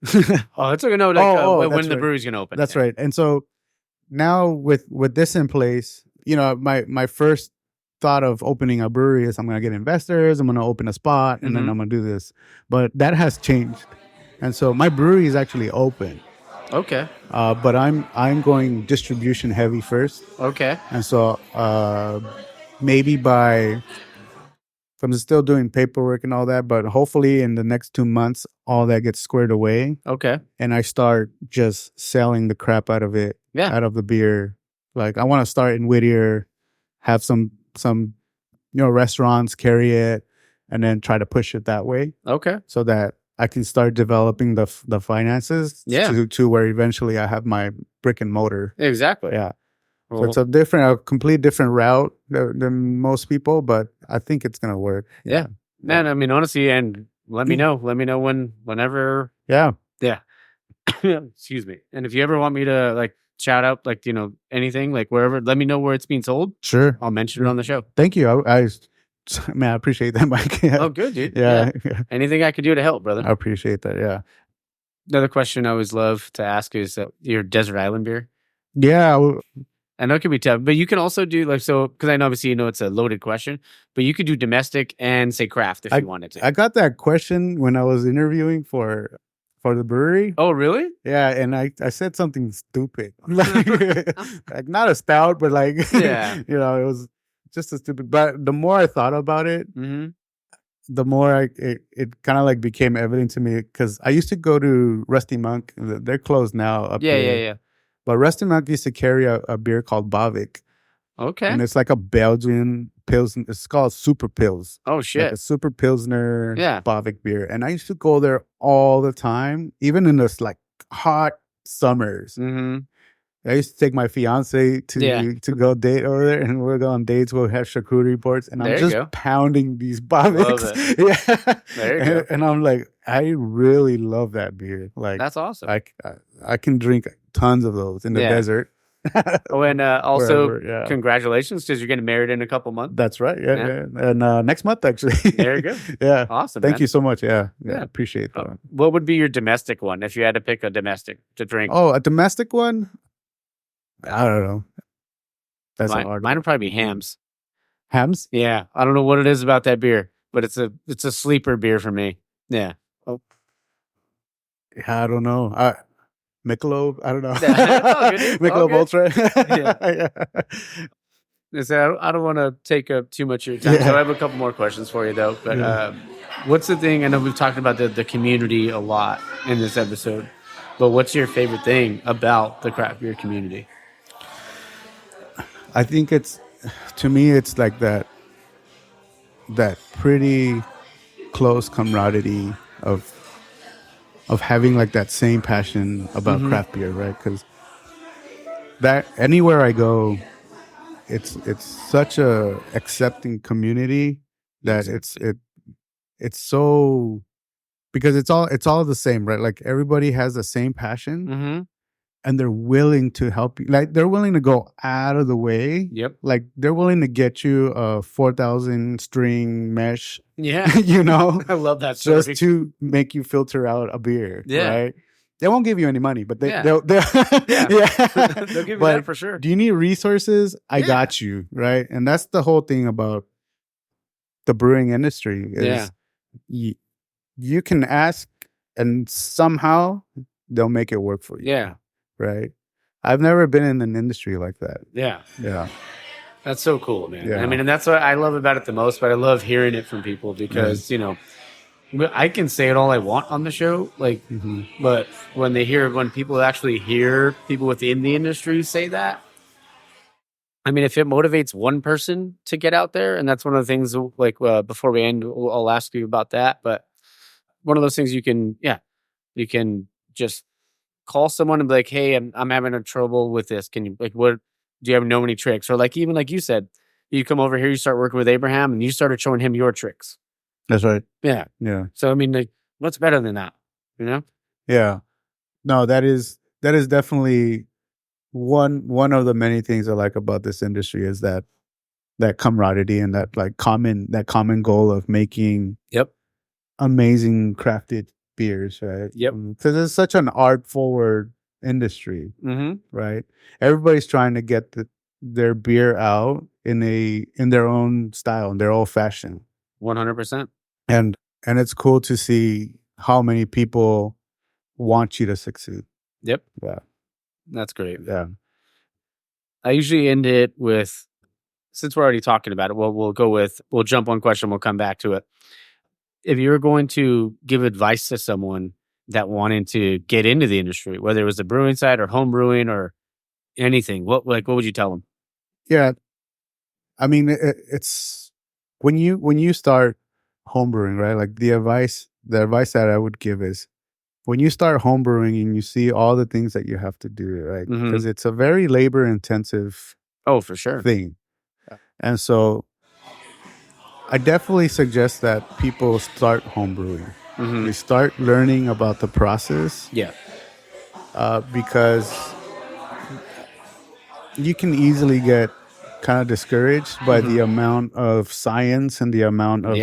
Oh, that's okay. No, like when the right. brewery's gonna open. That's right. And so now with this in place, my first thought of opening a brewery is I'm going to get investors, I'm going to open a spot, and then I'm going to do this. But that has changed. And so my brewery is actually open. Okay. But I'm going distribution heavy first. Okay. And so maybe I'm still doing paperwork and all that, but hopefully in the next 2 months, all that gets squared away. Okay. And I start just selling the crap out of it, out of the beer. Like, I want to start in Whittier, have some restaurants carry it, and then try to push it that way. Okay. So that I can start developing the finances to where eventually I have my brick and mortar. Exactly. Yeah. So it's a complete different route than most people, but I think it's going to work. Yeah. Man, I mean, honestly, and let me know whenever. Yeah. Yeah. Excuse me. And if you ever want me to like shout out, like, anything, like wherever, let me know where it's being sold. Sure. I'll mention it on the show. Thank you. I appreciate that, Mike. Oh, good, dude. Yeah. Anything I could do to help, brother. I appreciate that. Yeah. Another question I always love to ask is your desert island beer. Yeah. I know it can be tough, but you can also do because I know obviously it's a loaded question, but you could do domestic and say craft if you wanted to. I got that question when I was interviewing for the brewery. Oh, really? Yeah, and I said something stupid, like not a stout, but like it was just a stupid. But the more I thought about it, the more it kind of like became evident to me, because I used to go to Rusty Monk. They're closed now up here. Yeah. But Rusty Monk used to carry a beer called Bavik. Okay. And it's like a Belgian Pilsner. It's called Super Pils. Oh, shit. Like a Super Pilsner Bavik beer. And I used to go there all the time, even in those like hot summers. I used to take my fiance to go date over there, and we'll go on dates. We'll have charcuterie reports, and I'm just pounding these Baviks. Yeah. There you go. And I'm like, I really love that beer. Like, that's awesome. I can drink tons of those in the desert. Oh, and also congratulations, because you're getting married in a couple months. That's right. Yeah. And next month, actually. There you go. Yeah. Awesome. Thank you so much. Yeah. Appreciate that. What would be your domestic one if you had to pick a domestic to drink? Oh, a domestic one? I don't know. That's hard. Mine would probably be Hams. Hams? Yeah. I don't know what it is about that beer, but it's a sleeper beer for me. Yeah. Oh. Yeah, I don't know. Michelob? I don't know. Michelob Ultra? Yeah. I don't want to take up too much of your time, so I have a couple more questions for you, though. But what's the thing? I know we've talked about the community a lot in this episode, but what's your favorite thing about the craft beer community? I think to me, it's like that pretty close camaraderie of having like that same passion about craft beer, right? Because that anywhere I go, it's such a accepting community that it's so, because it's all the same, right? Like everybody has the same passion, and they're willing to help you. Like they're willing to go out of the way. Yep. Like they're willing to get you a 4,000 string mesh. Yeah. You know, I love that story. just to make you filter out a beer. Yeah. Right. They won't give you any money, but they'll Yeah. They'll give you But that for sure. do you need resources? I Yeah. got you. Right. And that's the whole thing about the brewing industry is you can ask and somehow they'll make it work for you. Yeah. Right. I've never been in an industry like that. Yeah. Yeah. That's so cool, man. Yeah. I mean, and that's what I love about it the most, but I love hearing it from people because, you know, I can say it all I want on the show, like, but when people actually hear people within the industry say that, I mean, if it motivates one person to get out there, and that's one of the things, like, before we end, I'll ask you about that, but one of those things you can just call someone and be like, hey, I'm having a trouble with this. Can you, like, what, do you know any tricks? Or like, even like you said, you come over here, you start working with Abraham and you started showing him your tricks. That's right. Yeah. Yeah. So, I mean, like, what's better than that? You know? Yeah. No, that is definitely one of the many things I like about this industry is that camaraderie and that like common goal of making amazing crafted beers, right? Yep. Because it's such an art forward industry, right? Everybody's trying to get their beer out in their own style, in their own fashion. 100%. And it's cool to see how many people want you to succeed. Yep. Yeah. That's great. Yeah. I usually end it with, since we're already talking about it, we'll jump one question, we'll come back to it. If you were going to give advice to someone that wanted to get into the industry, whether it was the brewing side or home brewing or anything, what would you tell them? Yeah. I mean, it's when you start homebrewing, right? Like the advice that I would give is when you start homebrewing and you see all the things that you have to do, right? Because it's a very labor intensive for sure thing. And so I definitely suggest that people start homebrewing. They start learning about the process. Yeah. Because you can easily get kind of discouraged by the amount of science and the amount of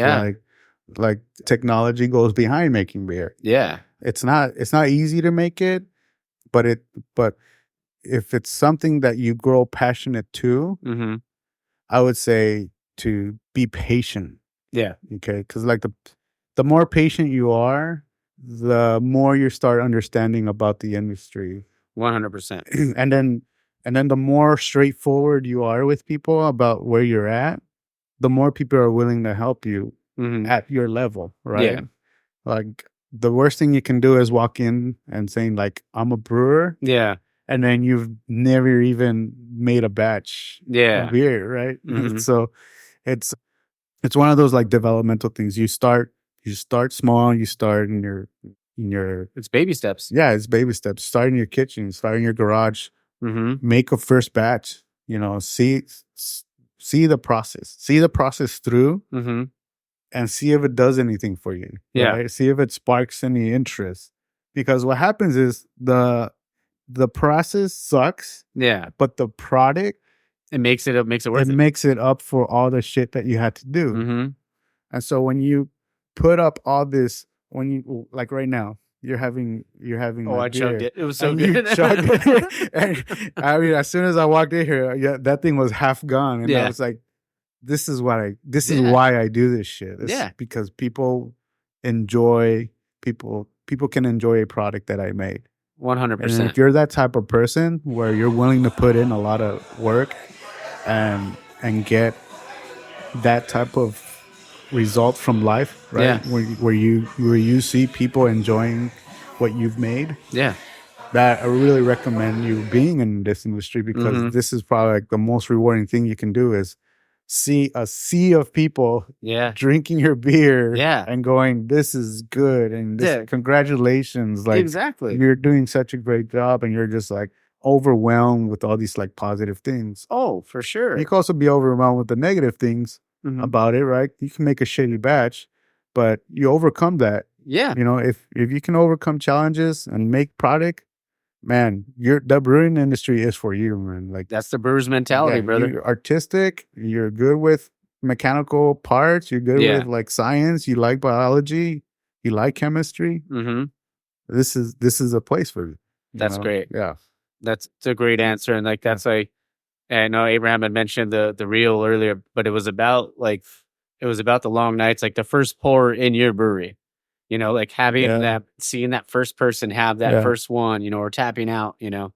like technology goes behind making beer. Yeah. It's not easy to make it, but if it's something that you grow passionate to, I would say to be patient. Yeah. Okay. Because like the more patient you are, the more you start understanding about the industry. 100%. And then the more straightforward you are with people about where you're at, the more people are willing to help you at your level, right? Yeah. Like the worst thing you can do is walk in and saying like, I'm a brewer. Yeah. And then you've never even made a batch of beer, right? So it's one of those like developmental things. You start small, you start in your it's baby steps. Yeah, it's baby steps. Start in your kitchen, start in your garage, make a first batch, see the process through and see if it does anything for you. Yeah. Right? See if it sparks any interest. Because what happens is the process sucks. Yeah. But the product, it makes it worth it. It makes it up for all the shit that you had to do. And so when you put up all this, when you like right now, you're having I chugged it. It was so and good. You chugged it. And, I mean, as soon as I walked in here, that thing was half gone, and I was like, "This is why I do this shit." It's because people can enjoy a product that I made. 100%. And if you're that type of person where you're willing to put in a lot of work and get that type of result from life, right? Where you see people enjoying what you've made. Yeah. That I really recommend you being in this industry because this is probably like the most rewarding thing you can do is see a sea of people Yeah. drinking your beer Yeah. and going, this is good. And this, Yeah. congratulations. Like, Exactly. you're doing such a great job, and you're just like overwhelmed with all these like positive things. Oh, for sure. You can also be overwhelmed with the negative things Mhm. about it, right? You can make a shitty batch, but you overcome that. Yeah. You know, if you can overcome challenges and make product, man, the brewing industry is for you, man. Like, That's the brewer's mentality, brother. You're artistic. You're good with mechanical parts. You're good Yeah. with like science. You like biology. You like chemistry. Mm-hmm. This is a place for you. You That's know? great. Yeah. That's a great answer. And like, that's like, I know Abraham had mentioned the reel earlier, but it was about the long nights, like the first pour in your brewery, you know, like having Yeah. seeing that first person have that Yeah. first one, you know, or tapping out, you know,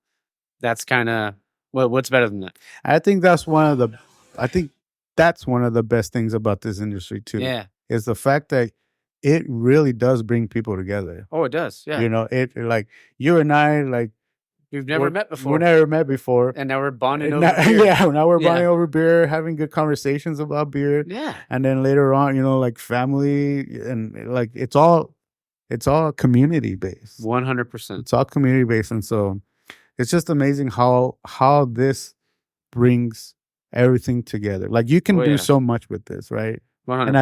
that's kind of what's better than that? I think that's one of the best things about this industry too. Yeah. Is the fact that it really does bring people together. Oh, it does. Yeah. You know, it like you and I, like, We've never met before. We never met before. And now we're bonding And over now, beer. yeah, now we're Yeah. bonding over beer, having good conversations about beer. Yeah. And then later on, you know, like family, and like it's all community based. 100%. It's all community based. And so it's just amazing how this brings everything together. Like, you can do so much with this, right? 100%. And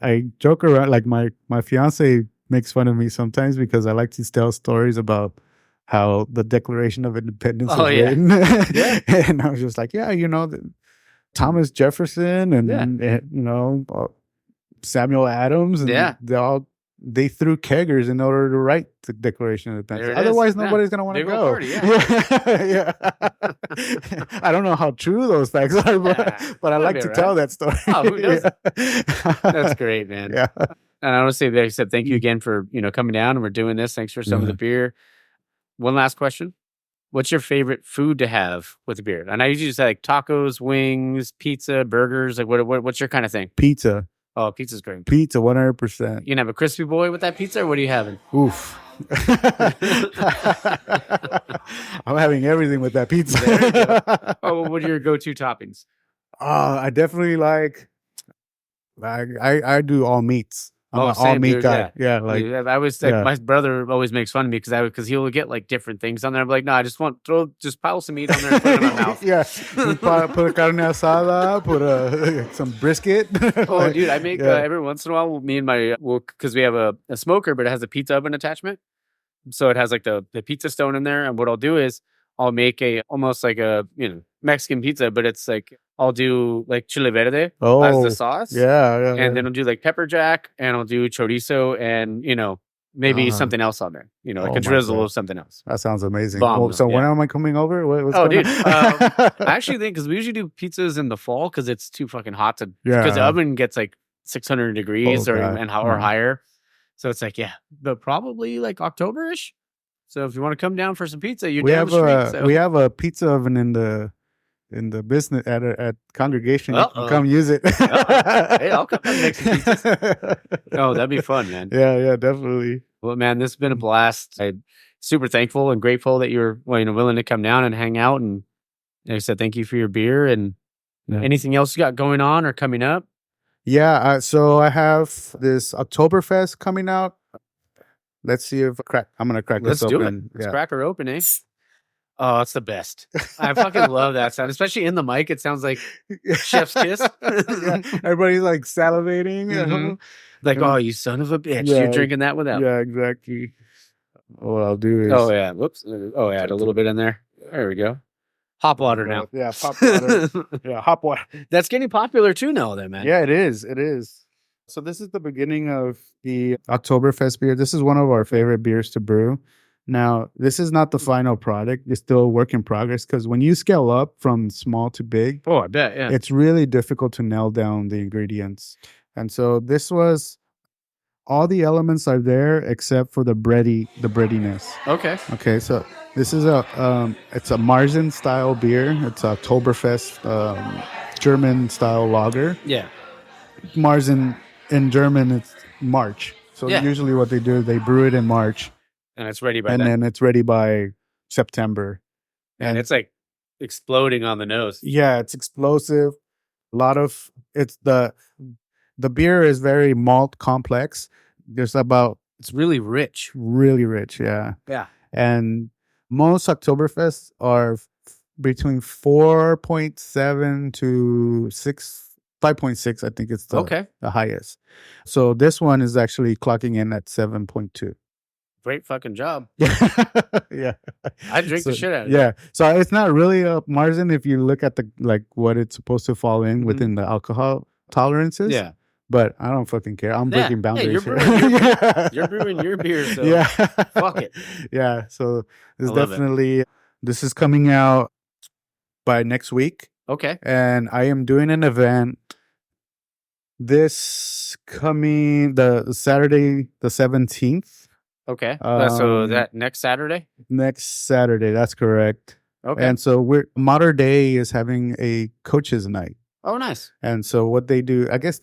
I joke around, like my fiance makes fun of me sometimes because I like to tell stories about how the Declaration of Independence was written. Yeah. And I was just like, yeah, you know, Thomas Jefferson and you know, Samuel Adams, and they threw keggers in order to write the Declaration of Independence. Otherwise, nobody's gonna want to go. Party, yeah. I don't know how true those facts are, but I like to tell that story. Oh, who doesn't? That's great, man. Yeah. And I want to say, they said thank you again for, you know, coming down, and we're doing this. Thanks for some of the beer. One last question. What's your favorite food to have with a beer? And I usually say like tacos, wings, pizza, burgers. Like what's your kind of thing? Pizza. Oh, pizza's great. Pizza, 100%. You can have a crispy boy with that pizza, or what are you having? Oof. I'm having everything with that pizza. There you go. Oh, what are your go-to toppings? I definitely like I do all meats. I'm an all meat guy. Yeah, like I always like, my brother always makes fun of me because he'll get like different things on there. I'm like, no, I just just pile some meat on there and put it in my mouth. Yeah, put a carne asada, put some brisket. Oh, dude, I make every once in a while. Me and because we have a smoker, but it has a pizza oven attachment, so it has like the pizza stone in there. And what I'll do is I'll make almost like a Mexican pizza, but it's like I'll do like chile verde as the sauce. Yeah. And then I'll do like pepper jack, and I'll do chorizo, and maybe something else on there. Like a drizzle of something else. That sounds amazing. Bomb, so when am I coming over? What's dude. I actually think because we usually do pizzas in the fall because it's too fucking hot because the oven gets like 600 degrees or higher. So it's like, but probably like October-ish. So if you want to come down for some pizza, we have a pizza oven in the business at congregation. You can come use it. Hey, I'll come and make some pizzas. Oh, that'd be fun, man. Yeah, definitely. Well, man, this has been a blast. I'm super thankful and grateful that you're willing to come down and hang out. And like I said, thank you for your beer. And anything else you got going on or coming up? Yeah, so I have this Oktoberfest coming out. Let's see if I'm gonna crack this open. Let's do it. Let's crack her open, eh? Oh, it's the best. I fucking love that sound, especially in the mic. It sounds like chef's kiss. Everybody's like salivating. Mm-hmm. Like, oh, you son of a bitch! You're drinking that without. Yeah, exactly. What I'll do is. Oh yeah. Whoops. Oh, add a little bit in there. There we go. Hop water now. Yeah, hop water. Hop water. That's getting popular too now, then, man. Yeah, it is. It is. So this is the beginning of the Oktoberfest beer. This is one of our favorite beers to brew. Now, this is not the final product. It's still a work in progress because when you scale up from small to big, I bet, yeah, it's really difficult to nail down the ingredients. And so this was all the elements are there except for the breadiness. Okay. So this is it's a Marzen style beer. It's a Oktoberfest German style lager. Yeah. Marzen in German it's March. So usually what they do is they brew it in March. And it's ready by then it's ready by September. And it's like exploding on the nose. Yeah, it's explosive. A lot of the beer is very malt complex. There's about It's really rich. really rich, yeah. Yeah. And most Oktoberfests are between 4.7 to 5.6. I think it's the highest. So this one is actually clocking in at 7.2. Great fucking job. Yeah. I drink the shit out of it. Yeah. So it's not really a margin if you look at the what it's supposed to fall in within the alcohol tolerances. Yeah. But I don't fucking care. I'm breaking boundaries. You're brewing your beer, so yeah. fuck it. Yeah. So it's I love definitely this is coming out by next week. Okay. And I am doing an event this coming the Saturday the 17th. Okay. So that next Saturday? Next Saturday, that's correct. Okay. And so Modern Day is having a coaches night. Oh, nice. And so what they do, I guess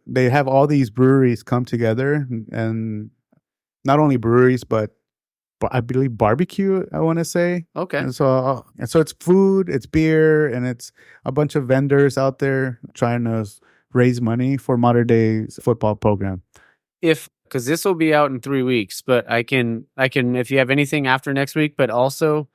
they have all these breweries come together, and not only breweries, but I believe barbecue, I want to say. Okay. And so it's food, it's beer, and it's a bunch of vendors out there trying to raise money for Modern Day's football program. Because this will be out in 3 weeks, but I can, if you have anything after next week, but also,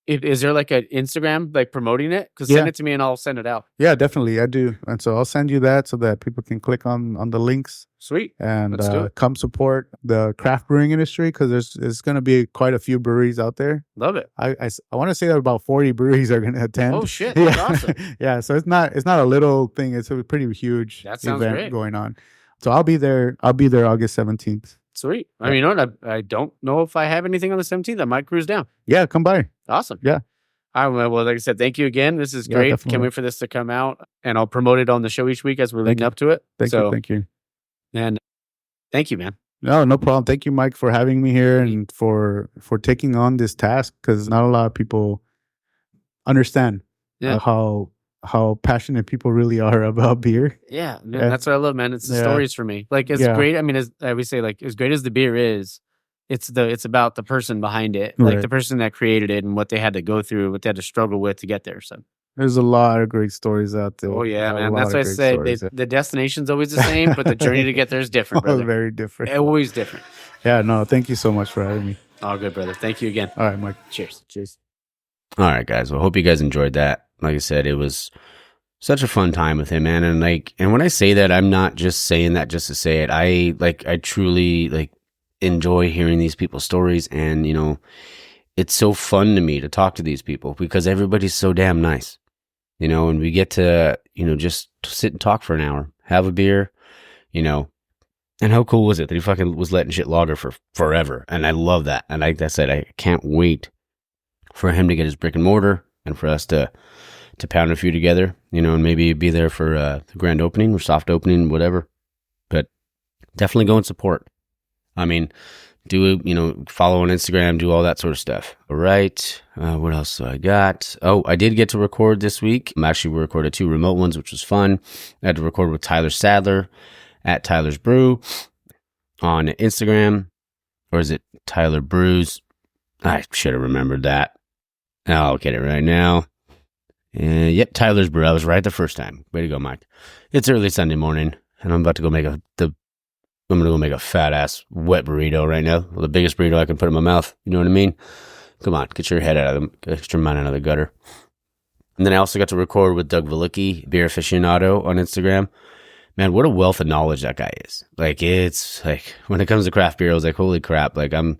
is there like an Instagram like promoting it? Because send it to me and I'll send it out. Yeah, definitely. I do. And so I'll send you that so that people can click on the links. Sweet. And come support the craft brewing industry, because there's going to be quite a few breweries out there. Love it. I want to say that about 40 breweries are going to attend. Oh, shit. That's awesome. Yeah, so it's not a little thing. It's a pretty huge event going on. So I'll be there August 17th. Sweet. I mean, you know what? I don't know if I have anything on the 17th. I might cruise down. Yeah, come by. Awesome. Yeah. All right. Well, like I said, thank you again. This is great. Definitely. Can't wait for this to come out, and I'll promote it on the show each week as we're leading up to it. Thank you. And thank you, man. No problem. Thank you, Mike, for having me here and for taking on this task, because not a lot of people understand how passionate people really are about beer. Yeah, that's what I love, man. It's the stories for me. Like, it's great. I mean, as I always say, like, as great as the beer is, it's about the person behind it, like the person that created it and what they had to go through, what they had to struggle with to get there. So there's a lot of great stories out there. Oh yeah, man. That's why I say the destination's always the same, but the journey to get there is different, brother. Very different. Always different. Yeah, no, thank you so much for having me. All good, brother. Thank you again. All right, Mike. Cheers. All right, guys. Well, hope you guys enjoyed that. Like I said, it was such a fun time with him, man. And when I say that, I'm not just saying that just to say it. I truly enjoy hearing these people's stories, and it's so fun to me to talk to these people because everybody's so damn nice, and we get to just sit and talk for an hour, have a beer, and how cool was it that he fucking was letting shit lager for forever? And I love that. And like I said, I can't wait for him to get his brick and mortar and for us to pound a few together, and maybe be there for the grand opening or soft opening, whatever. But definitely go and support. I mean, follow on Instagram, do all that sort of stuff. All right. What else do I got? Oh, I did get to record this week. We recorded 2 remote ones, which was fun. I had to record with Tyler Sadler at Tyler's Brew on Instagram. Or is it Tyler Brews? I should have remembered that. I'll get it right now. Yep, Tyler's Brew. I was right the first time. Way to go, Mike. It's early Sunday morning, and I'm about to go make I'm gonna go make a fat ass wet burrito right now. Well, the biggest burrito I can put in my mouth. You know what I mean? Come on, get your mind out of the gutter. And then I also got to record with Doug Valicki, beer aficionado, on Instagram. Man, what a wealth of knowledge that guy is. It's when it comes to craft beer, I was like, holy crap! I'm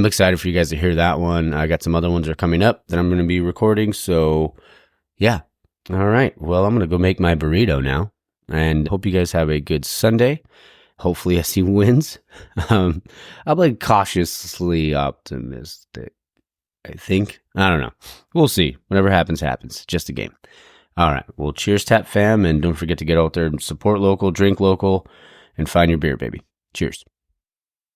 excited for you guys to hear that one. I got some other ones that are coming up that I'm going to be recording. So, yeah. All right. Well, I'm going to go make my burrito now, and hope you guys have a good Sunday. Hopefully, SC wins. I'm cautiously optimistic. I think. I don't know. We'll see. Whatever happens, happens. Just a game. All right. Well, cheers, Tap fam, and don't forget to get out there and support local, drink local, and find your beer, baby. Cheers.